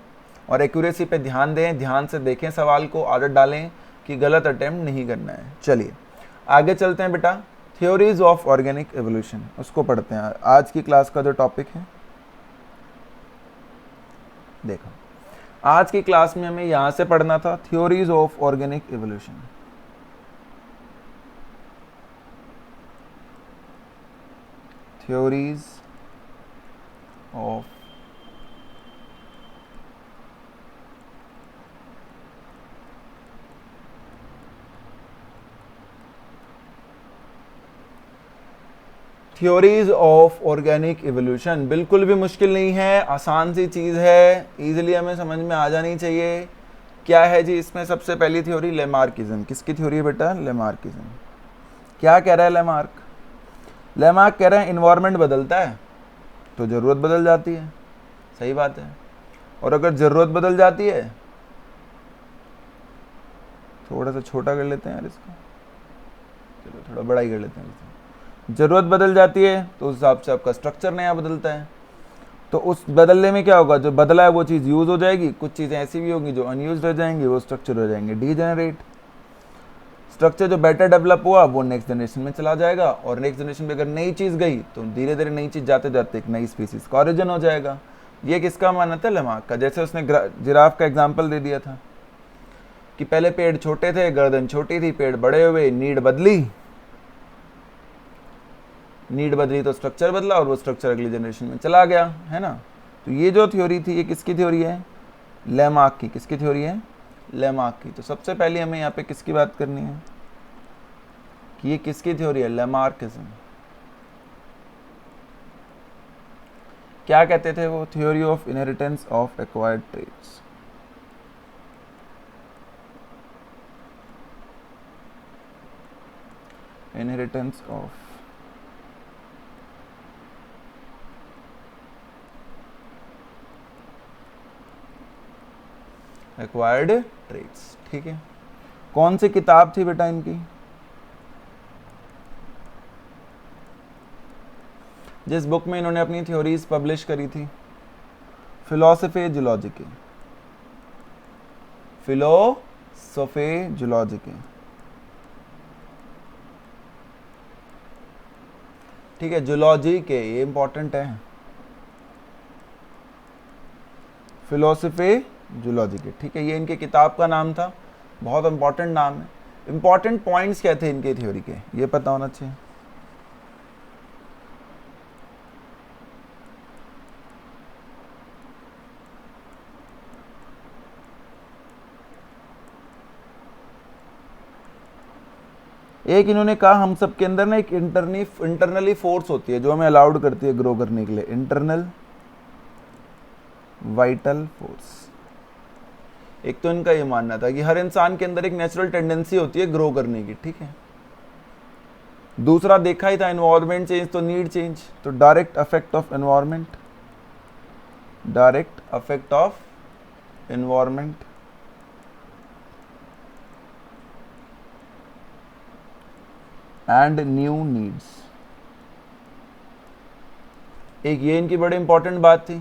और एक्यूरेसी पे ध्यान दें, ध्यान से देखें सवाल को, आदत डालें कि गलत अटेम्प्ट नहीं करना है। चलिए आगे चलते हैं बेटा, थ्योरीज ऑफ ऑर्गेनिक एवोल्यूशन उसको पढ़ते हैं। आज की क्लास का जो टॉपिक है, देखो आज की क्लास में हमें यहां से पढ़ना था theories of organic evolution. Theories of theories of organic evolution. बिल्कुल भी मुश्किल नहीं है, आसान सी चीज़ है, इजीली हमें समझ में आ जानी चाहिए। क्या है जी इसमें सबसे पहली थ्योरी, लेमार्किज्म। किसकी थ्योरी है बेटा, लेमार्किज्म। क्या कह रहा है लेमार्क? लेमार्क कह रहा है इन्वायरमेंट बदलता है तो ज़रूरत बदल जाती है, सही बात है। और अगर ज़रूरत बदल जाती है, थोड़ा सा छोटा कर लेते हैं यार इसको, चलो थोड़ा बड़ा ही कर लेते हैं। ज़रूरत बदल जाती है तो उस हिसाब से आपका स्ट्रक्चर नया बदलता है। तो उस बदलने में क्या होगा, जो बदला है वो चीज़ यूज़ हो जाएगी, कुछ चीज़ें ऐसी भी होंगी जो अनयूज रह जाएंगी, वो स्ट्रक्चर हो जाएंगे डीजेनरेट। स्ट्रक्चर जो बेटर डेवलप हुआ वो नेक्स्ट जनरेशन में चला जाएगा, और नेक्स्ट जनरेशन में अगर नई चीज़ गई तो धीरे धीरे नई चीज़ जाते जाते एक नई स्पीसीज का ऑरिजिन हो जाएगा। ये किसका माना था, लेमार्क का। जैसे उसने जिराफ का एग्जाम्पल दे दिया था कि पहले पेड़ छोटे थे, गर्दन छोटी थी, पेड़ बड़े हुए, नीड बदली तो स्ट्रक्चर बदला, और वो स्ट्रक्चर अगली जनरेशन में चला गया, है ना। तो ये जो थ्योरी थी ये किसकी थ्योरी है, लेमार्क की। किसकी थ्योरी है, लेमार्क की। तो सबसे पहले हमें यहाँ पे किसकी बात करनी है कि ये किसकी थ्योरी है, लेमार्किज्म। क्या कहते थे वो, theory of inheritance of acquired traits. Inheritance of acquired traits, ठीक है। कौन सी किताब थी बेटा इनकी, जिस बुक में इन्होंने अपनी थ्योरीज पब्लिश करी थी, फिलोसफी जूलॉजिकी। फिलोसफी जूलॉजिकी, ठीक है, जूलॉजी के, ये इंपॉर्टेंट है, फिलोसफी जूलॉजिकी, ठीक है। ये इनके किताब का नाम था, बहुत इंपॉर्टेंट नाम है। इंपॉर्टेंट पॉइंट्स क्या थे इनके थ्योरी के, ये पता होना चाहिए। एक इन्होंने कहा हम सब के अंदर ना एक इंटरनली फोर्स होती है जो हमें अलाउड करती है ग्रो करने के लिए, इंटरनल वाइटल फोर्स। एक तो इनका ये मानना था कि हर इंसान के अंदर एक नेचुरल टेंडेंसी होती है ग्रो करने की, ठीक है। दूसरा देखा ही था एनवायरनमेंट चेंज तो नीड चेंज, तो direct affect of environment, direct affect of environment, and new needs. एक ये इनकी बड़ी इंपॉर्टेंट बात थी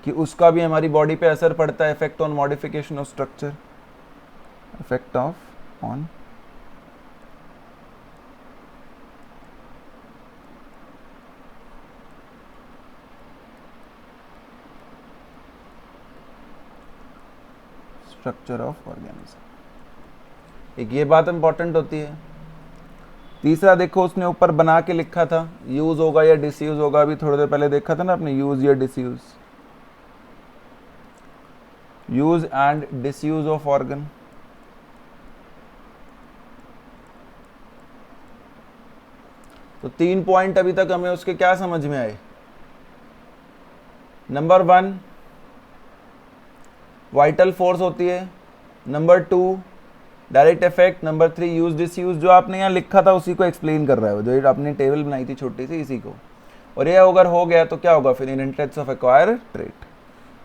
कि उसका भी हमारी बॉडी पे असर पड़ता है, effect on modification of structure, effect of on structure of organism. एक ये बात इंपॉर्टेंट होती है। तीसरा देखो उसने ऊपर बना के लिखा था, यूज होगा या डिसयूज होगा, अभी थोड़ी देर पहले देखा था ना आपने, यूज या disuse, use and disuse of organ. तो 3 पॉइंट अभी तक हमें उसके क्या समझ में आए। नंबर 1 वाइटल फोर्स होती है, number 2 direct effect, number 3 use disuse. जो आपने यहाँ लिखा था उसी को एक्सप्लेन कर रहा है, जो आपने टेबल बनाई थी छोटी सी, इसी को। और ये अगर हो गया तो क्या होगा फिर, इनहेरिटेंस ऑफ एक्वायर्ड ट्रेट,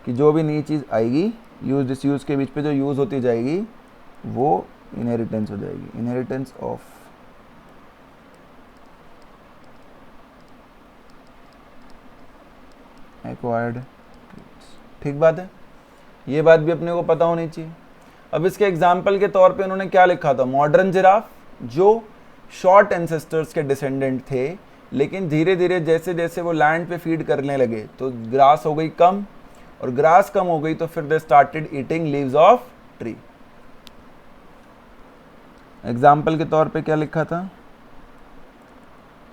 कि जो भी नई चीज़ आएगी यूज डिसयूज के बीच पे जो यूज होती जाएगी वो इनहेरिटेंस हो जाएगी, इनहेरिटेंस ऑफ एक्वायर्ड। ठीक बात है, ये बात भी अपने को पता होनी चाहिए। अब इसके एग्जाम्पल के तौर पे उन्होंने क्या लिखा था, मॉडर्न जिराफ जो शॉर्ट एंसेस्टर्स के डिसेंडेंट थे, लेकिन धीरे धीरे जैसे जैसे वो लैंड पे फीड करने लगे तो ग्रास हो गई कम, और ग्रास कम हो गई तो फिर they started eating leaves of tree. Example के तौर पे क्या लिखा था,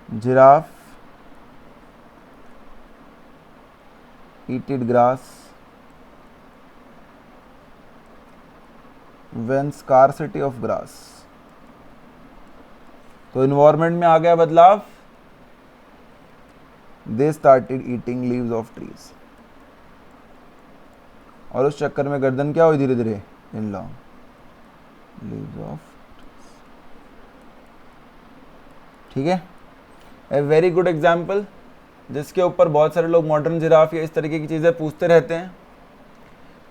giraffe ईटेड grass when scarcity of grass। तो इन्वायरमेंट में आ गया बदलाव, they started eating leaves of trees, और उस चक्कर में गर्दन क्या हुई धीरे धीरे, in long leaves of trees. ठीक है, ए वेरी गुड एग्जाम्पल, जिसके ऊपर बहुत सारे लोग मॉडर्न जिराफ या इस तरीके की चीज़ें पूछते रहते हैं।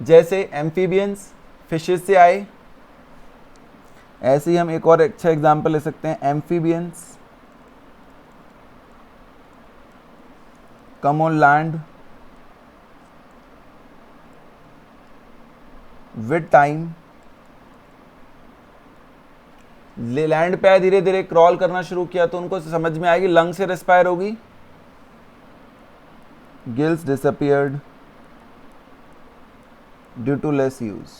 जैसे एम्फीबियंस फिशेस से आए, ऐसे ही हम एक और अच्छा एग्जाम्पल ले सकते हैं, amphibians come on land with time, land पे आए, धीरे धीरे क्रॉल करना शुरू किया तो उनको समझ में आएगी लंग से रेस्पायर होगी, gills disappeared due to less use.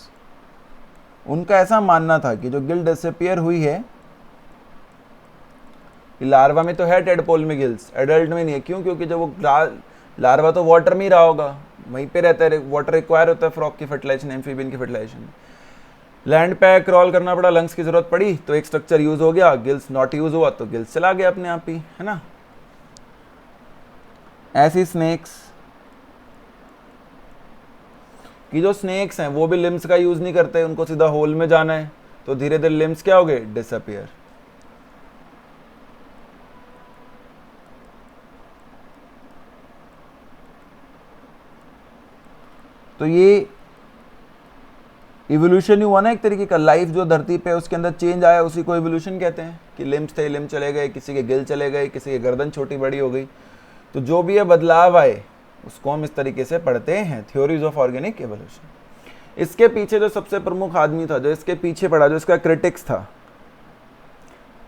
उनका ऐसा मानना था कि जो गिल डिसअपियर हुई है, लार्वा में तो है टेडपोल में गिल्स, एडल्ट में नहीं है। क्यों? क्योंकि जब वो लार्वा तो वाटर में ही रहा होगा, वहीं पे रहता है, वाटर रिक्वायर होता है फ्रॉग की फर्टिलाइजेशन, एम्फीबियन की फर्टिलाइजेशन। लैंड पे क्रॉल करना पड़ा, लंग्स की जरूरत पड़ी तो एक स्ट्रक्चर यूज हो गया, गिल्स नॉट यूज हुआ तो गिल्स चला गया अपने आप ही, है ना। ऐसी स्नेक्स कि जो स्नेक्स हैं वो भी लिम्स का यूज नहीं करते, उनको सीधा होल में जाना है, तो धीरे धीरे लिम्स क्या हो गए, डिसअपियर। तो ये इवोल्यूशन ही हुआ ना एक तरीके का, लाइफ जो धरती पे उसके अंदर चेंज आया उसी को इवोल्यूशन कहते हैं, कि लिम्स थे, लिम्स चले गए, किसी के गिल चले गए, किसी के गर्दन छोटी बड़ी हो गई, तो जो भी ये बदलाव आए उसको हम इस तरीके से पढ़ते हैं, थ्योरीज ऑफ ऑर्गेनिक इवोल्यूशन। इसके पीछे जो सबसे प्रमुख आदमी था, जो इसके पीछे पड़ा, जो इसका क्रिटिक्स था,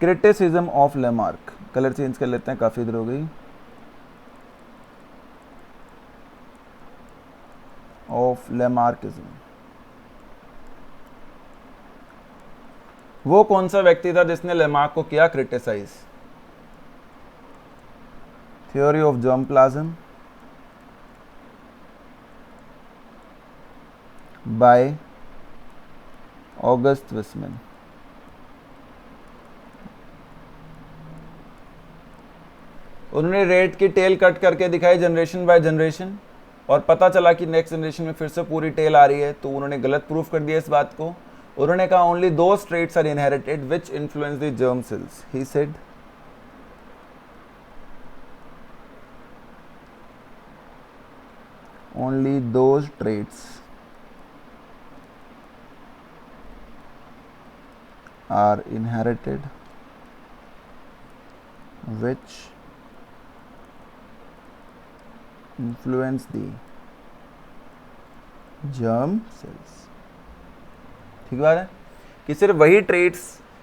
criticism of Lamarck. Colour change कर लेते हैं, काफी देर हो गई। Of Lamarckism. वो कौन सा व्यक्ति था जिसने लेमार्क को किया criticize? Theory of germ plasm by August Weismann. उन्होंने रेट की टेल कट करके दिखाई जनरेशन बाय जनरेशन, और पता चला कि नेक्स्ट जनरेशन में फिर से पूरी टेल आ रही है, तो उन्होंने गलत प्रूफ कर दिया इस बात को। उन्होंने कहा only those traits are inherited which influence the germ cells, he said. Only those traits are inherited which influence the germ cells। ठीक बात है कि सिर्फ वही ट्रेट्स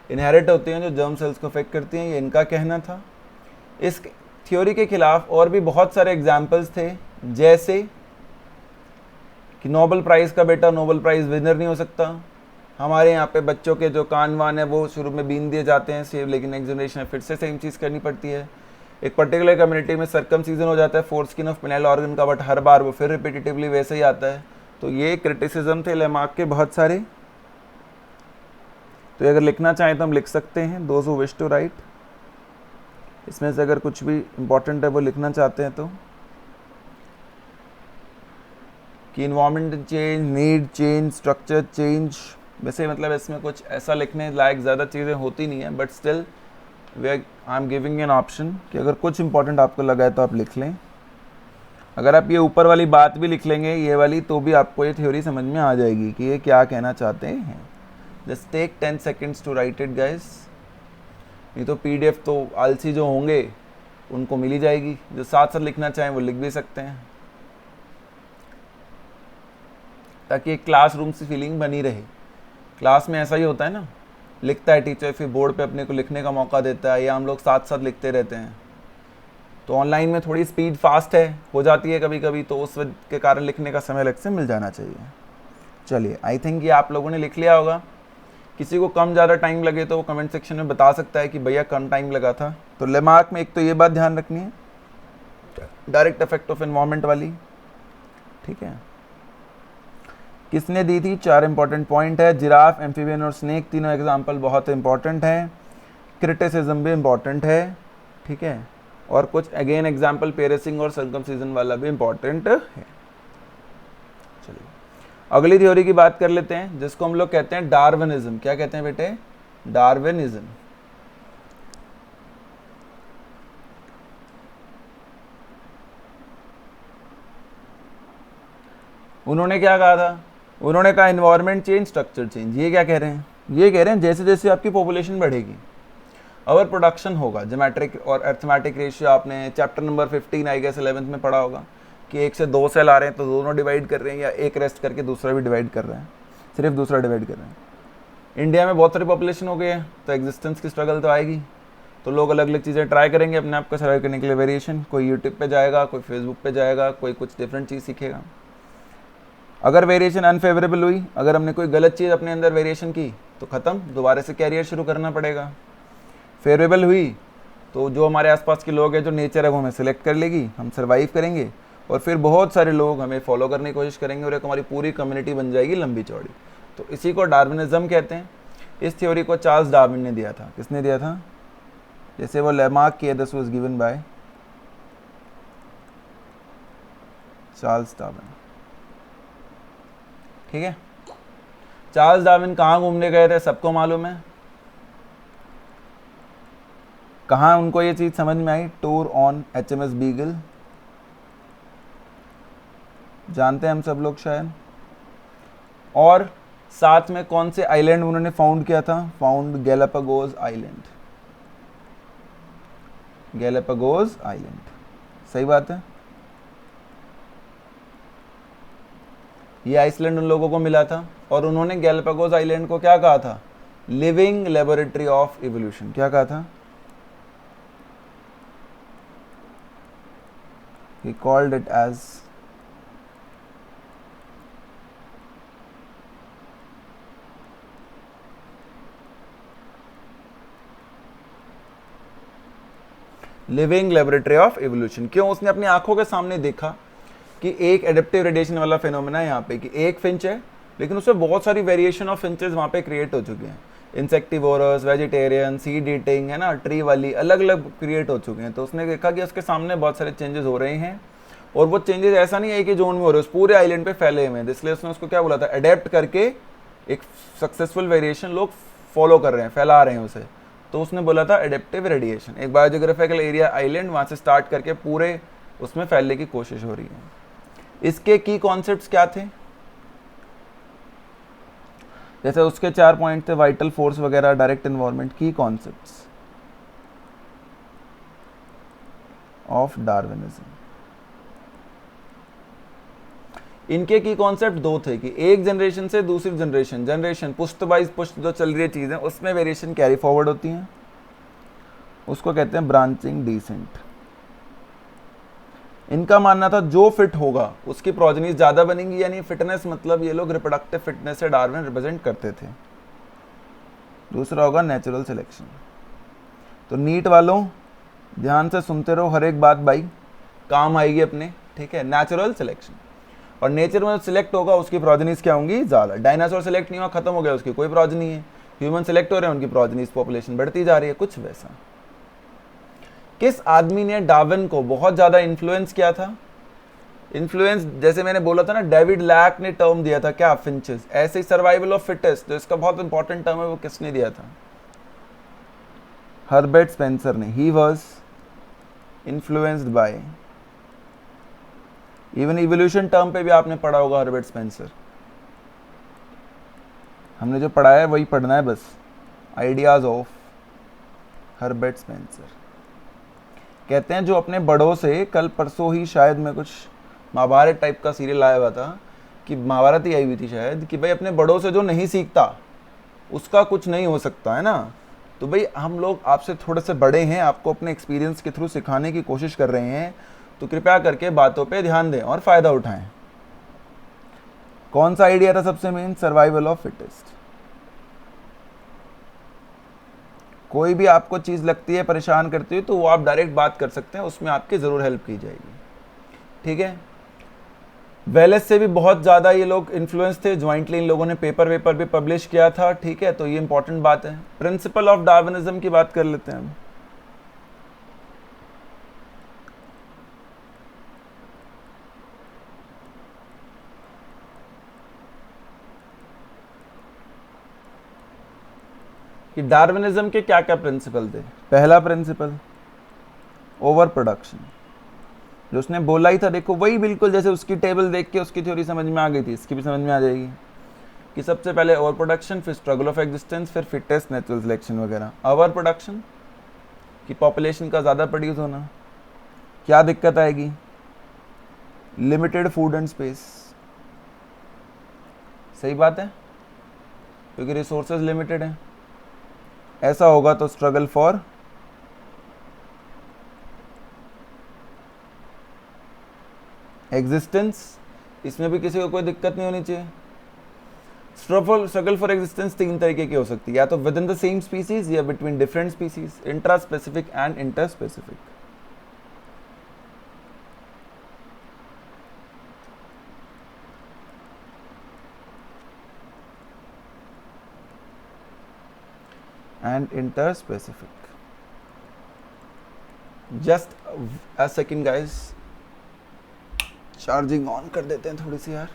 इनहेरिट होती हैं जो जर्म सेल्स को अफेक्ट करती हैं, ये इनका कहना था। इस थ्योरी के खिलाफ और भी बहुत सारे एग्जाम्पल्स थे, जैसे कि नोबेल प्राइज का बेटा नोबेल प्राइज विनर नहीं हो सकता। हमारे यहाँ पे बच्चों के जो कान वान है वो शुरू में बीन दिए जाते हैं सेव, लेकिन नेक्स्ट जनरेशन में फिर से सेम चीज़ करनी पड़ती है। एक पर्टिकुलर कम्युनिटी में सर्कमसीजन हो जाता है four skin of penal organ का, बट हर बार वो फिर रिपीटेटिवली वैसे ही आता है। तो ये क्रिटिसिज्म थे लेमार्क के बहुत सारे। तो अगर लिखना चाहें तो हम लिख सकते हैं, those who wish to write. इसमें से अगर कुछ भी इंपॉर्टेंट है वो लिखना चाहते हैं तो, कि environment change, need change, structure change. वैसे मतलब इसमें कुछ ऐसा लिखने लायक ज़्यादा चीज़ें होती नहीं है, but still I am giving an option कि अगर कुछ इंपॉर्टेंट आपको लगा है तो आप लिख लें। अगर आप ये ऊपर वाली बात भी लिख लेंगे, ये वाली, तो भी आपको ये थ्योरी समझ में आ जाएगी कि ये क्या कहना चाहते हैं। Just take 10 seconds to write it guys. नहीं तो PDF तो आलसी जो होंगे उनको मिल ही जाएगी, जो साथ साथ लिखना चाहें वो लिख भी सकते हैं, ताकि एक क्लासरूम से फीलिंग बनी रहे। क्लास में ऐसा ही होता है ना, लिखता है टीचर, फिर बोर्ड पे अपने को लिखने का मौका देता है, या हम लोग साथ साथ लिखते रहते हैं। तो ऑनलाइन में थोड़ी स्पीड फास्ट है, हो जाती है कभी कभी, तो उस वजह के कारण लिखने का समय अलग से मिल जाना चाहिए। चलिए, आई थिंक ये आप लोगों ने लिख लिया होगा। किसी को कम ज़्यादा टाइम लगे तो वो कमेंट सेक्शन में बता सकता है कि भैया कम टाइम लगा था। तो लेमार्क में एक तो ये बात ध्यान रखनी है, डायरेक्ट इफेक्ट ऑफ एनवायरनमेंट वाली, ठीक है। किसने दी थी? 4 इंपॉर्टेंट पॉइंट है, जिराफ, एम्फीबियन और स्नेक, तीनों एग्जाम्पल बहुत इंपॉर्टेंट है। क्रिटिसिज्म भी इंपॉर्टेंट है, ठीक है। और कुछ अगेन एग्जाम्पल पेरिसिंग और सर्कमसीजन वाला भी इंपॉर्टेंट है। चलिए अगली थ्योरी की बात कर लेते हैं, जिसको हम लोग कहते हैं डार्विनिज्म। क्या कहते हैं बेटे? डार्विनिज्म। उन्होंने क्या कहा था? उन्होंने कहा एनवायरनमेंट चेंज, स्ट्रक्चर चेंज। ये क्या कह रहे हैं? ये कह रहे हैं जैसे जैसे आपकी पॉपुलेशन बढ़ेगी, ओवर प्रोडक्शन होगा। ज्योमेट्रिक और अर्थमेटिक रेशियो आपने chapter number 15 I guess 11th में पढ़ा होगा कि 1 से 2 सेल आ रहे हैं तो दोनों डिवाइड कर रहे हैं, या एक रेस्ट करके दूसरा भी डिवाइड कर रहे हैं, सिर्फ दूसरा डिवाइड कर रहे हैं। इंडिया में बहुत सारी पॉपुलेशन हो गई है तो एग्जिस्टेंस की स्ट्रगल तो आएगी, तो लोग अलग अलग चीज़ें ट्राई करेंगे अपने आप को सर्वाइव करने के लिए। वेरिएशन, कोई यूट्यूब पे जाएगा, कोई फेसबुक पे जाएगा, कोई कुछ डिफरेंट चीज़ सीखेगा। अगर वेरिएशन अनफेवरेबल हुई, अगर हमने कोई गलत चीज़ अपने अंदर वेरिएशन की तो ख़त्म, दोबारा से कैरियर शुरू करना पड़ेगा। फेवरेबल हुई तो जो हमारे आसपास के लोग हैं, जो नेचर है वो हमें सिलेक्ट कर लेगी, हम सर्वाइव करेंगे और फिर बहुत सारे लोग हमें फॉलो करने की कोशिश करेंगे और एक हमारी पूरी कम्युनिटी बन जाएगी लंबी चौड़ी। तो इसी को डार्विनिज्म कहते हैं। इस थ्योरी को चार्ल्स डार्विन ने दिया था। किसने दिया था? जैसे वो लेमार्क किया, this was given by Charles Darwin. ठीक है, चार्ल्स डार्विन कहाँ घूमने गए थे सबको मालूम है। कहाँ उनको ये चीज़ समझ में आई? टूर ऑन HMS बीगल, जानते हैं हम सब लोग शायद। और साथ में कौन से आइलैंड उन्होंने फाउंड किया था? Found Galapagos island, Galapagos island, सही बात है। ये आइसलैंड उन लोगों को मिला था और उन्होंने गैलापागोस आइलैंड को क्या कहा था? Living laboratory of evolution. क्या कहा था? He called it as living laboratory of evolution. क्यों? उसने अपनी आंखों के सामने देखा कि एक एडेप्टिव रेडिएशन वाला फिनोमेना है यहाँ पे, कि एक फिंच है लेकिन उसमें बहुत सारी वेरिएशन ऑफ फिंचेस वहाँ पे क्रिएट हो चुके हैं। इंसेक्टिवोरस, वेजिटेरियन, सीड ईटिंग, है ना, ट्री वाली, अलग अलग क्रिएट हो चुके हैं। तो उसने देखा कि उसके सामने बहुत सारे चेंजेस हो रहे हैं और वो चेंजेस ऐसा नहीं है एक ही जोन में हो रहे, उस पूरे आइलैंड पे फैले हुए हैं। इसलिए उसने उसको क्या बोला था? अडेप्ट करके एक सक्सेसफुल वेरिएशन लोग फॉलो कर रहे हैं, फैला रहे हैं उसे, तो उसने बोला था एडेप्टिव रेडिएशन। एक बायोजियोग्राफिकल एरिया आइलैंड, वहाँ से स्टार्ट करके पूरे उसमें फैलने की कोशिश हो रही है। इसके की कॉन्सेप्ट्स क्या थे? जैसे उसके 4 पॉइंट थे, वाइटल फोर्स वगैरह, डायरेक्ट एनवायरनमेंट। की कॉन्सेप्ट्स ऑफ डार्विनिज्म, इनके की कॉन्सेप्ट 2 थे कि एक जनरेशन से दूसरी जनरेशन पुश्त वाइज पुश्त जो चल रही है चीजें, उसमें वेरिएशन कैरी फॉरवर्ड होती हैं, उसको कहते हैं ब्रांचिंग डिसेंट। इनका मानना था जो फिट होगा उसकी प्रोजेनीज ज्यादा बनेंगी, यानी फिटनेस मतलब ये लोग रिप्रोडक्टिव फिटनेस से डार्विन रिप्रेजेंट करते थे। दूसरा होगा नेचुरल सिलेक्शन। तो नीट वालों ध्यान से सुनते रहो, हर एक बात भाई काम आएगी अपने, ठीक है। नेचुरल सिलेक्शन, और नेचर में सिलेक्ट होगा उसकी प्रोजेनीज क्या होंगी? ज्यादा। डायनासोर सिलेक्ट नहीं हुआ, खत्म हो गया, उसकी कोई प्रोजेनी है। ह्यूमन सिलेक्ट हो रहे हैं, उनकी प्रोजेनीज पॉपुलेशन बढ़ती जा रही है, कुछ वैसा। किस आदमी ने डार्विन को बहुत ज्यादा इन्फ्लुएंस किया था? इन्फ्लुएंस जैसे मैंने बोला था ना, डेविड लैक ने टर्म दिया था क्या? फिंचेस। ऐसे ही सर्वाइवल ऑफ फिटेस्ट, जो इसका बहुत इंपॉर्टेंट टर्म है, वो किसने दिया था? हर्बर्ट स्पेंसर ने। He was influenced by, even evolution term पे भी आपने पढ़ा होगा हर्बर्ट स्पेंसर। हमने जो पढ़ा है वही पढ़ना है बस। Ideas of Herbert Spencer. कहते हैं जो अपने बड़ों से, कल परसों ही शायद मैं कुछ महाभारत टाइप का सीरियल आया हुआ था, कि महाभारत ही आई हुई थी शायद, कि भाई अपने बड़ों से जो नहीं सीखता उसका कुछ नहीं हो सकता, है ना। तो भाई हम लोग आपसे थोड़े से बड़े हैं, आपको अपने एक्सपीरियंस के थ्रू सिखाने की कोशिश कर रहे हैं, तो कृपया करके बातों पे ध्यान दें और फायदा उठाएं। कौन सा आइडिया था सबसे मेन? Survival of fittest. कोई भी आपको चीज लगती है, परेशान करती है, तो वो आप डायरेक्ट बात कर सकते हैं, उसमें आपकी जरूर हेल्प की जाएगी, ठीक है। वेलेस से भी बहुत ज्यादा ये लोग इन्फ्लुएंस थे, ज्वाइंटली इन लोगों ने पेपर भी पब्लिश किया था, ठीक है। तो ये इंपॉर्टेंट बात है। प्रिंसिपल ऑफ डार्विनिज्म की बात कर लेते हैं हम। कि डार्विनिज्म के क्या क्या प्रिंसिपल थे। पहला प्रिंसिपल ओवर प्रोडक्शन, जो उसने बोला ही था, देखो वही बिल्कुल जैसे उसकी टेबल देख के उसकी थ्योरी समझ में आ गई थी, इसकी भी समझ में आ जाएगी। कि सबसे पहले ओवर प्रोडक्शन, फिर स्ट्रगल ऑफ एग्जिस्टेंस, फिर फिटेस्ट, नेचुरल सिलेक्शन वगैरह। ओवर प्रोडक्शन कि पॉपुलेशन का ज़्यादा प्रोड्यूस होना, क्या दिक्कत आएगी? लिमिटेड फूड एंड स्पेस, सही बात है, क्योंकि रिसोर्सेज लिमिटेड हैं। ऐसा होगा तो स्ट्रगल फॉर एग्जिस्टेंस, इसमें भी किसी को कोई दिक्कत नहीं होनी चाहिए। स्ट्रगल फॉर एग्जिस्टेंस तीन तरीके की हो सकती है, या तो within the same species या between different species, intraspecific and interspecific. And interspecific. Just a second guys, charging on कर देते हैं थोड़ी सी यार।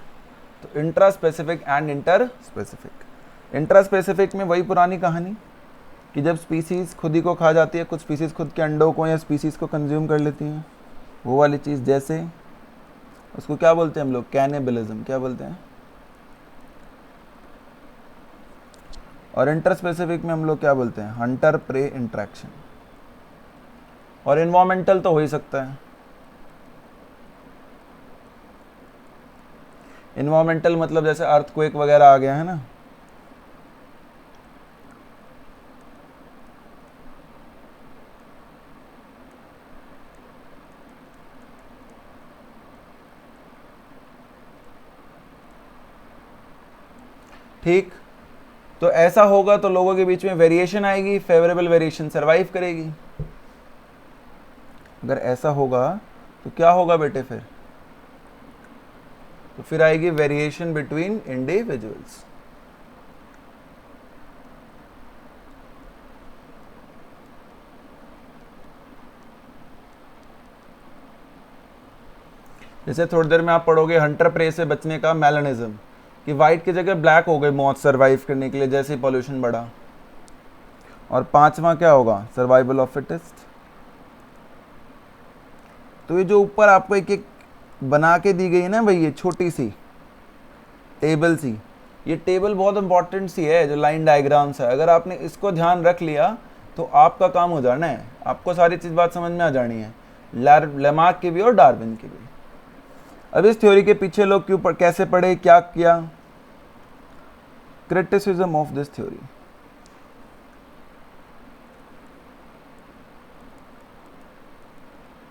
तो intraspecific and interspecific. Intraspecific में वही पुरानी कहानी कि जब स्पीसीज खुद ही को खा जाती है, कुछ स्पीसीज खुद के अंडों को या स्पीसीज को कंज्यूम कर लेती हैं, वो वाली चीज़। जैसे उसको क्या बोलते हैं हम लोग? कैनिबलिज्म, क्या बोलते हैं? और इंटर स्पेसिफिक में हम लोग क्या बोलते हैं? Hunter prey interaction. और इन्वायरमेंटल तो हो ही सकता है। इन्वायरमेंटल मतलब जैसे अर्थक्वेक वगैरह आ गया है ना, ठीक। तो ऐसा होगा तो लोगों के बीच में वेरिएशन आएगी, फेवरेबल वेरिएशन सरवाइव करेगी। अगर ऐसा होगा तो क्या होगा बेटे? फिर आएगी वेरिएशन बिटवीन इंडिविजुअल्स। जैसे थोड़ी देर में आप पढ़ोगे हंटर प्रे से बचने का मेलानिज्म, कि वाइट की जगह ब्लैक हो गए मौत सर्वाइव करने के लिए जैसे ही पॉल्यूशन बढ़ा। और पांचवा क्या होगा? Survival of fittest. तो ये जो ऊपर आपको एक एक बना के दी गई है ना भाई, ये छोटी सी टेबल सी, ये टेबल बहुत इंपॉर्टेंट सी है, जो लाइन डायग्राम्स है। अगर आपने इसको ध्यान रख लिया तो आपका काम हो जाना है, आपको सारी चीज़ बात समझ में आ जानी है, लेमार्क की भी और डार्विन की भी। अब इस थ्योरी के पीछे लोग क्यों कैसे पढ़े, क्या किया? Criticism of this theory.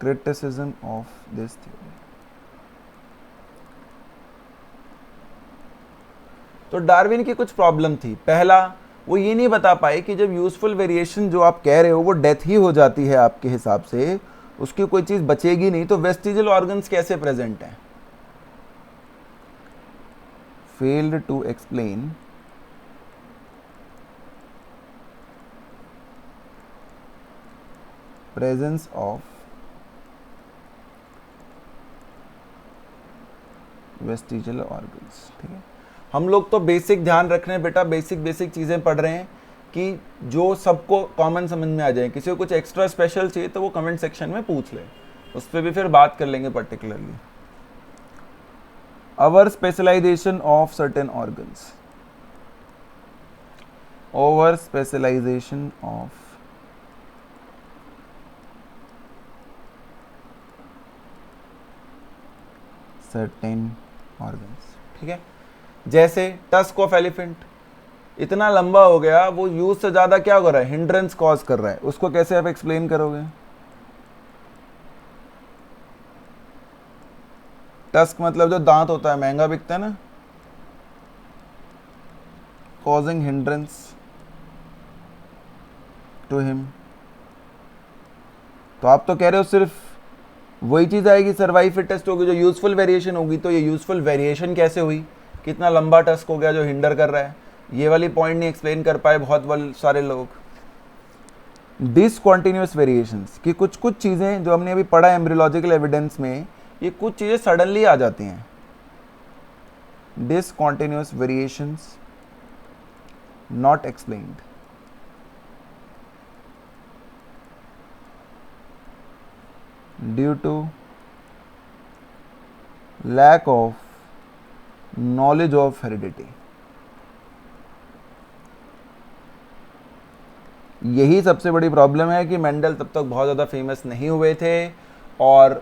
Criticism of this theory. तो डार्विन की कुछ प्रॉब्लम थी। पहला, वो ये नहीं बता पाए कि जब यूजफुल वेरिएशन जो आप कह रहे हो वो डेथ ही हो जाती है आपके हिसाब से, उसकी कोई चीज बचेगी नहीं, तो वेस्टिजियल ऑर्गन्स कैसे प्रेजेंट हैं? Failed to explain presence of vestigial organs. ठीक है, हम लोग तो बेसिक ध्यान रख रहे हैं बेटा, बेसिक चीज़ें पढ़ रहे हैं कि जो सबको कॉमन समझ में आ जाए। किसी को कुछ एक्स्ट्रा स्पेशल चाहिए तो वो कमेंट सेक्शन में पूछ ले, उस पर भी फिर बात कर लेंगे particularly. Over specialization of certain organs, over specialization of certain organs. ठीक है, जैसे टस्क ऑफ एलिफेंट इतना लंबा हो गया, वो यूज से ज्यादा क्या हो रहा है? हिंड्रेंस कॉज कर रहा है। उसको कैसे आप एक्सप्लेन करोगे? टस्क मतलब जो दांत होता है, महंगा बिकता है ना, कॉजिंग हिंड्रेंस टू हिम। तो आप तो कह रहे हो सिर्फ वही चीज आएगी, सर्वाइव फिटेस्ट होगी, जो यूजफुल वेरिएशन होगी। तो ये यूजफुल वेरिएशन कैसे हुई? कितना लंबा टस्क हो गया जो हिंडर कर रहा है? ये वाली पॉइंट नहीं एक्सप्लेन कर पाए बहुत सारे लोग। डिसकंटिन्यूअस वेरिएशंस की कुछ चीजें जो हमने अभी पढ़ा एम्ब्रियोलॉजिकल एविडेंस में, ये कुछ चीजें सडनली आ जाती हैं। Discontinuous variations not explained due to lack of knowledge of heredity. यही सबसे बड़ी प्रॉब्लम है कि मेंडल तब तक बहुत ज़्यादा फेमस नहीं हुए थे और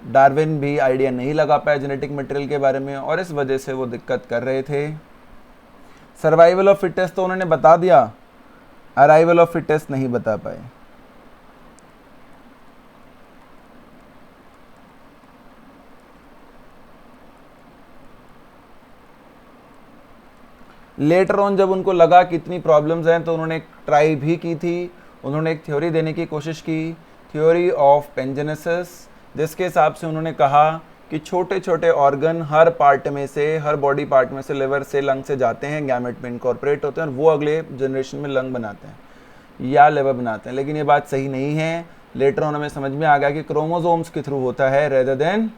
डार्विन भी आइडिया नहीं लगा पाया जेनेटिक मटेरियल के बारे में, और इस वजह से वो दिक्कत कर रहे थे। सर्वाइवल ऑफ फिटेस्ट तो उन्होंने बता दिया, अराइवल ऑफ फिटेस्ट नहीं बता पाए। लेटर ऑन जब उनको लगा कि इतनी प्रॉब्लम्स हैं तो उन्होंने एक ट्राई भी की थी, उन्होंने एक थ्योरी देने की कोशिश की, थ्योरी ऑफ पेंजेनेसिस, जिसके हिसाब से उन्होंने कहा कि छोटे छोटे ऑर्गन हर पार्ट में से, हर बॉडी पार्ट में से, लिवर से, लंग से जाते हैं, गैमेट में इनकॉर्पोरेट होते हैं और वो अगले जनरेशन में लंग बनाते हैं या लिवर बनाते हैं। लेकिन ये बात सही नहीं है। लेटर ऑन हमें समझ में आ गया कि क्रोमोसोम्स के थ्रू होता है रेदर देन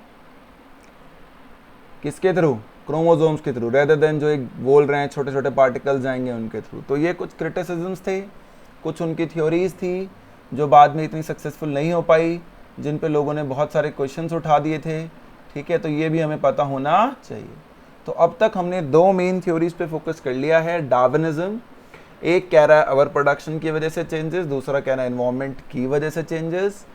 किसके थ्रू, क्रोमोसोम्स के थ्रू, रेदर देन जो एक बोल रहे हैं छोटे छोटे पार्टिकल्स जाएंगे उनके थ्रू। तो ये कुछ क्रिटिसिज्म्स थे, कुछ उनकी थ्योरीज थी जो बाद में इतनी सक्सेसफुल नहीं हो पाई, जिन पे लोगों ने बहुत सारे क्वेश्चंस उठा दिए थे। ठीक है, तो ये भी हमें पता होना चाहिए। तो अब तक हमने दो मेन थ्योरीज पे फोकस कर लिया है। डार्विनिज्म एक कह रहा है ओवर प्रोडक्शन की वजह से चेंजेस, दूसरा कह रहा है एनवायरनमेंट की वजह से चेंजेस।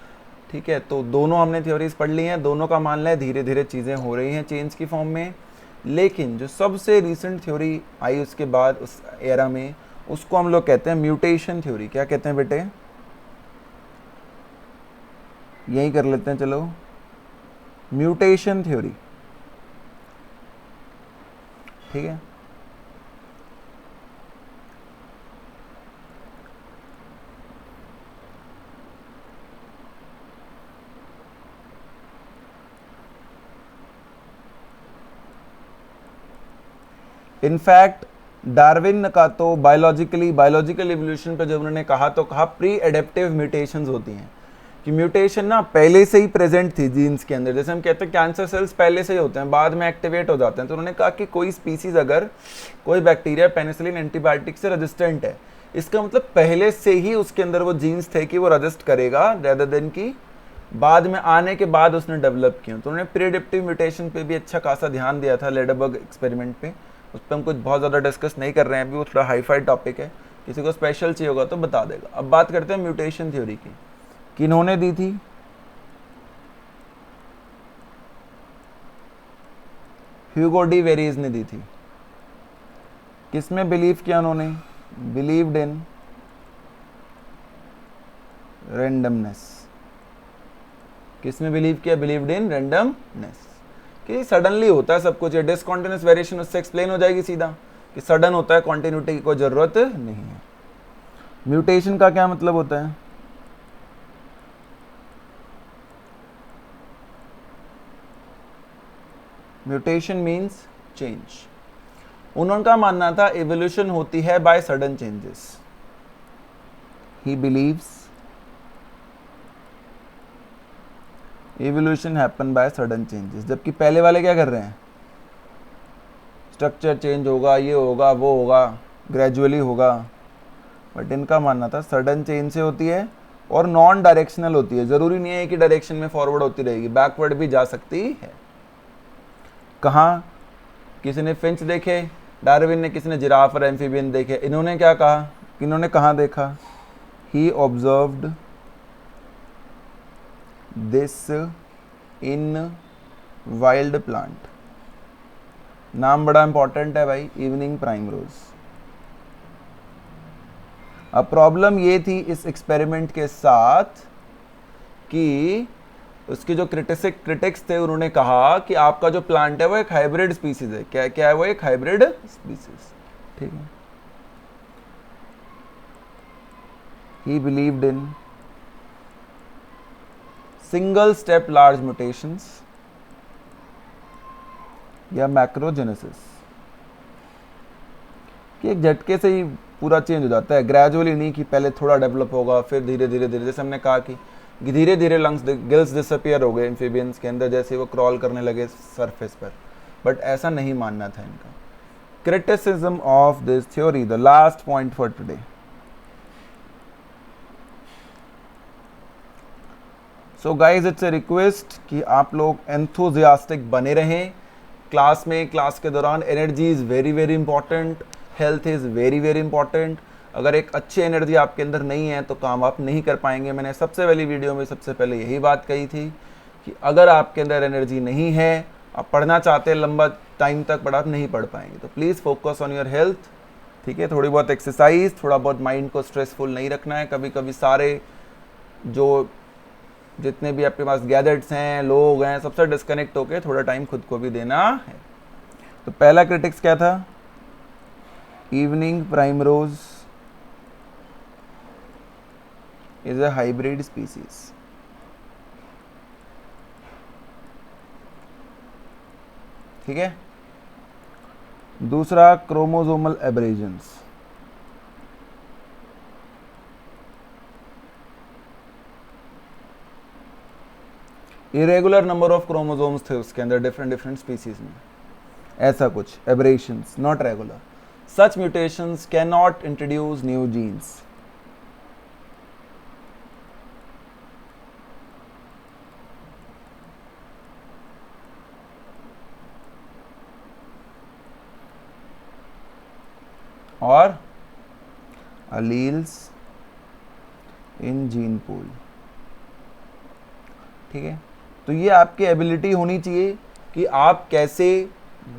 ठीक है, तो दोनों हमने थ्योरीज पढ़ ली हैं, दोनों का मानना है धीरे धीरे चीज़ें हो रही हैं चेंज की फॉर्म में। लेकिन जो सबसे रिसेंट थ्योरी आई उसके बाद उस एरा में, उसको हम लोग कहते हैं म्यूटेशन थ्योरी। क्या कहते हैं बेटे, यही कर लेते हैं चलो, म्यूटेशन थ्योरी। ठीक है, इनफैक्ट डार्विन का तो बायोलॉजिकल इवोल्यूशन पे जब उन्होंने कहा तो कहा प्री एडेप्टिव म्यूटेशंस होती हैं, कि म्यूटेशन ना पहले से ही प्रेजेंट थी जीन्स के अंदर। जैसे हम कहते हैं कैंसर सेल्स पहले से ही होते हैं, बाद में एक्टिवेट हो जाते हैं। तो उन्होंने कहा कि कोई स्पीसीज अगर, कोई बैक्टीरिया पेनिसिलिन एंटीबायोटिक से रेजिस्टेंट है, इसका मतलब पहले से ही उसके अंदर वो जीन्स थे कि वो रजिस्ट करेगा, रेदर देन की बाद में आने के बाद उसने डेवलप किया। तो उन्होंने प्री एडेप्टिव म्यूटेशन पे भी अच्छा खासा ध्यान दिया था लेडरबर्ग एक्सपेरिमेंट पे। उस पर हम कुछ बहुत ज़्यादा डिस्कस नहीं कर रहे हैं अभी, वो थोड़ा हाईफाई टॉपिक है, किसी को स्पेशल चाहिए होगा तो बता देगा। अब बात करते हैं म्यूटेशन थ्योरी की, किन्होंने दी थी, ह्यूगो डी वेरीज ने दी थी। किसमें बिलीव किया उन्होंने, बिलीव्ड इन रैंडमनेस। किसमें बिलीव किया, बिलीव्ड इन रैंडमनेस, कि सडनली होता है सब कुछ। ये डिसकंटिन्यूअस वेरिएशन उससे एक्सप्लेन हो जाएगी सीधा, कि सडन होता है, कॉन्टिन्यूटी की कोई जरूरत नहीं है। म्यूटेशन का क्या मतलब होता है, म्यूटेशन मीन्स चेंज। उनका मानना था एवोल्यूशन होती है by sudden changes. He believes evolution happen by sudden changes, जबकि पहले वाले क्या कर रहे हैं, स्ट्रक्चर चेंज होगा, ये होगा, वो होगा, ग्रेजुअली होगा। बट इनका मानना था सडन चेंज से होती है और नॉन डायरेक्शनल होती है। ज़रूरी नहीं है कि डायरेक्शन में फॉरवर्ड होती रहेगी, बैकवर्ड भी जा सकती है। कहाँ, किसी ने फिंच देखे डार्विन ने, किसी ने जिराफ और एम्फीबियन देखे। इन्होंने क्या कहा, इन्होंने कहाँ देखा, he observed this in wild plant. नाम बड़ा इंपॉर्टेंट है भाई, इवनिंग प्राइमरोज। अब प्रॉब्लम ये थी इस एक्सपेरिमेंट के साथ कि उसके जो क्रिटिक्स थे उन्होंने कहा कि आपका जो प्लांट है वो एक हाइब्रिड स्पीसीज है। क्या क्या है वो, एक हाइब्रिड स्पीसीज। ठीक है, ही believed in single step large mutations या मैक्रोजेनेसिस, कि एक झटके से ही पूरा चेंज हो जाता है, ग्रेजुअली नहीं कि पहले थोड़ा डेवलप होगा फिर धीरे धीरे धीरे। जैसे हमने कहा कि धीरे धीरे लंग्स, गिल्स डिसअपियर हो गए एम्फीबियंस के अंदर जैसे वो क्रॉल करने लगे सरफेस पर, बट ऐसा नहीं मानना था इनका। Criticism of this theory, the last point for today. So guys, it's a request कि आप लोग एंथुजियास्टिक बने रहें क्लास में। क्लास के दौरान energy is very very important, health is very very important. अगर एक अच्छी एनर्जी आपके अंदर नहीं है तो काम आप नहीं कर पाएंगे। मैंने सबसे पहली वीडियो में सबसे पहले यही बात कही थी कि अगर आपके अंदर एनर्जी नहीं है, आप पढ़ना चाहते हैं लंबा टाइम तक, बट आप नहीं पढ़ पाएंगे। तो please focus on your health, ठीक है। थोड़ी बहुत एक्सरसाइज, थोड़ा बहुत माइंड को स्ट्रेसफुल नहीं रखना है। कभी कभी सारे जो जितने भी आपके पास गैजेट्स हैं, लोग हैं, सबसे डिस्कनेक्ट होकर थोड़ा टाइम खुद को भी देना है। तो पहला क्रिटिक्स क्या था? Evening primrose is a hybrid species. ठीक है। दूसरा chromosomal aberrations. Irregular number of chromosomes थे उसके अंदर डिफरेंट डिफरेंट स्पीसीज में, ऐसा कुछ aberrations, not regular. Such mutations can not introduce new genes. और अलील्स इन जीन पूल। ठीक है। तो ये आपकी एबिलिटी होनी चाहिए कि आप कैसे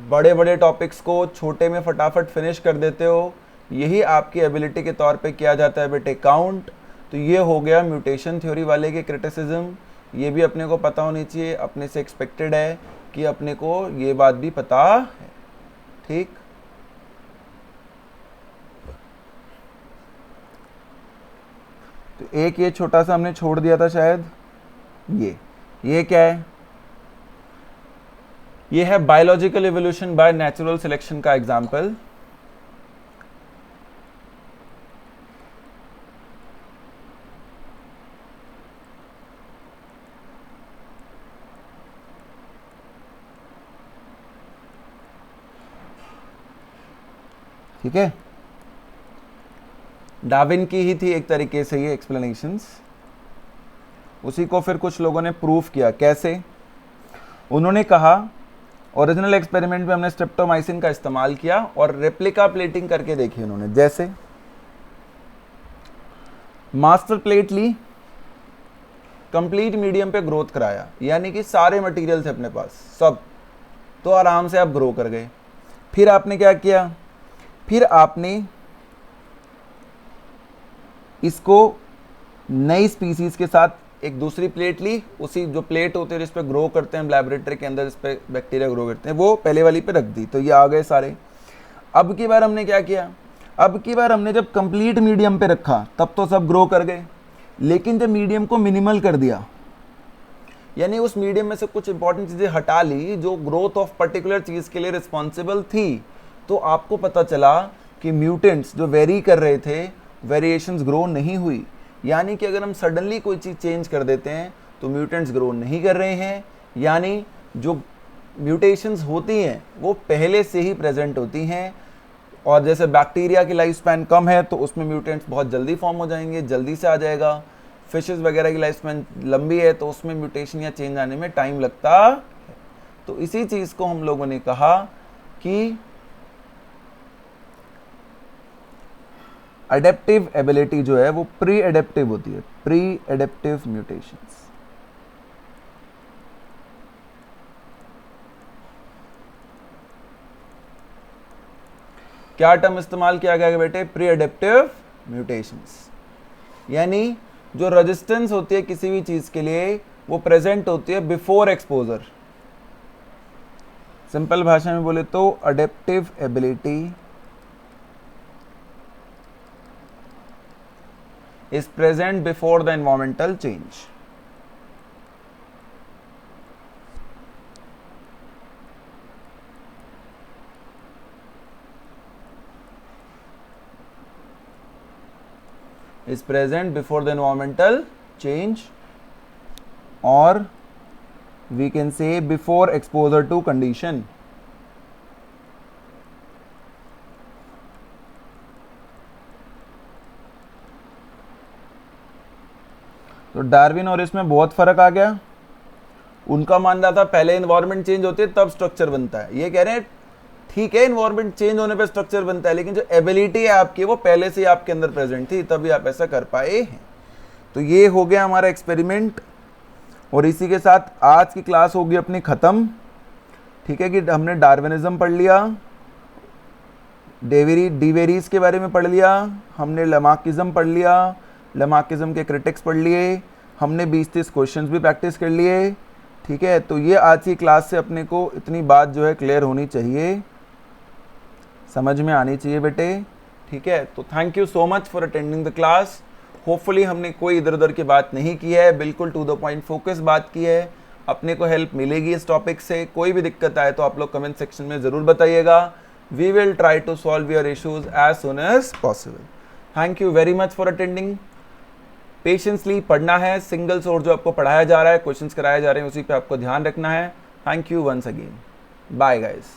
बड़े बड़े टॉपिक्स को छोटे में फटाफट फिनिश कर देते हो। यही आपकी एबिलिटी के तौर पे किया जाता है बेटे काउंट। तो ये हो गया म्यूटेशन थ्योरी वाले के क्रिटिसिज्म। ये भी अपने को पता होनी चाहिए, अपने से एक्सपेक्टेड है कि अपने को ये बात भी पता है। ठीक। तो एक ये छोटा सा हमने छोड़ दिया था शायद, ये क्या है? ये है biological evolution by natural selection का एग्जाम्पल। ठीक है। डार्विन की ही थी एक तरीके से ये एक्सप्लेनेशंस। उसी को फिर कुछ लोगों ने प्रूफ किया। कैसे? उन्होंने कहा ओरिजिनल एक्सपेरिमेंट में हमने स्ट्रेप्टोमाइसिन का इस्तेमाल किया और रेप्लिका प्लेटिंग करके देखी उन्होंने। जैसे मास्टर प्लेट ली, कंप्लीट मीडियम पे ग्रोथ कराया, यानी कि सारे मटेरियल थे अपने पास सब, तो आराम से आप ग्रो कर गए। फिर आपने क्या किया? फिर आपने इसको नई स्पीसीज के साथ एक दूसरी प्लेट ली, उसी जो प्लेट होती है जिस पे ग्रो करते हैं लैबोरेटरी के अंदर, जिस पे बैक्टीरिया ग्रो करते हैं, वो पहले वाली पे रख दी, तो ये आ गए सारे। अब की बार हमने क्या किया? अब की बार हमने जब कंप्लीट मीडियम पे रखा तब तो सब ग्रो कर गए, लेकिन जब मीडियम को मिनिमल कर दिया, यानी उस मीडियम में से कुछ इंपॉर्टेंट चीजें हटा ली जो ग्रोथ ऑफ पर्टिकुलर चीज के लिए रिस्पॉन्सिबल थी, तो आपको पता चला कि म्यूटेंट्स जो वेरी कर रहे थे, वेरिएशंस ग्रो नहीं हुई। यानी कि अगर हम सडनली कोई चीज़ चेंज कर देते हैं तो म्यूटेंट्स ग्रो नहीं कर रहे हैं, यानी जो म्यूटेशंस होती हैं वो पहले से ही प्रेजेंट होती हैं। और जैसे बैक्टीरिया की लाइफ स्पैन कम है तो उसमें म्यूटेंट्स बहुत जल्दी फॉर्म हो जाएंगे, जल्दी से आ जाएगा। फिशेस वगैरह की लाइफ स्पैन लंबी है तो उसमें म्यूटेशन या चेंज आने में टाइम लगता है। तो इसी चीज़ को हम लोगों ने कहा कि अडेप्टिव एबिलिटी जो है वो प्री एडेप्टिव होती है, प्री एडेप्टिव म्यूटेशंस। क्या टर्म इस्तेमाल किया गया बेटे? Pre adaptive mutations. यानी जो रेजिस्टेंस होती है किसी भी चीज के लिए वो प्रेजेंट होती है बिफोर एक्सपोजर। सिंपल भाषा में बोले तो adaptive ability is present before the environmental change. Is present before the environmental change, or we can say before exposure to condition. तो डार्विन और इसमें बहुत फर्क आ गया। उनका मानना था पहले एनवायरनमेंट चेंज होती है तब स्ट्रक्चर बनता है, ये कह रहे हैं ठीक है, इन्वायरमेंट चेंज होने पे स्ट्रक्चर बनता है, लेकिन जो एबिलिटी है आपकी वो पहले से ही आपके अंदर प्रेजेंट थी, तभी आप ऐसा कर पाए हैं। तो ये हो गया हमारा एक्सपेरिमेंट, और इसी के साथ आज की क्लास होगी अपनी ख़त्म। ठीक है कि हमने डार्विनिज्म पढ़ लिया, डिवेरीज के बारे में पढ़ लिया, हमने लमार्किज्म पढ़ लिया, लमार्किज्म के क्रिटिक्स पढ़ लिए, हमने 20-30 क्वेश्चंस भी प्रैक्टिस कर लिए। ठीक है, तो ये आज की क्लास से अपने को इतनी बात जो है क्लियर होनी चाहिए, समझ में आनी चाहिए बेटे। ठीक है, तो thank you so much for attending the class. Hopefully हमने कोई इधर उधर की बात नहीं की है, बिल्कुल टू द पॉइंट फोकस बात की है। अपने को हेल्प मिलेगी इस टॉपिक से। कोई भी दिक्कत आए तो आप लोग कमेंट सेक्शन में ज़रूर बताइएगा। We will try to solve your issues as soon as possible. Thank you very much for attending. Patiently पढ़ना है, सिंगल सोर्स जो आपको पढ़ाया जा रहा है, क्वेश्चंस कराए जा रहे हैं, उसी पे आपको ध्यान रखना है। Thank you once again, bye guys.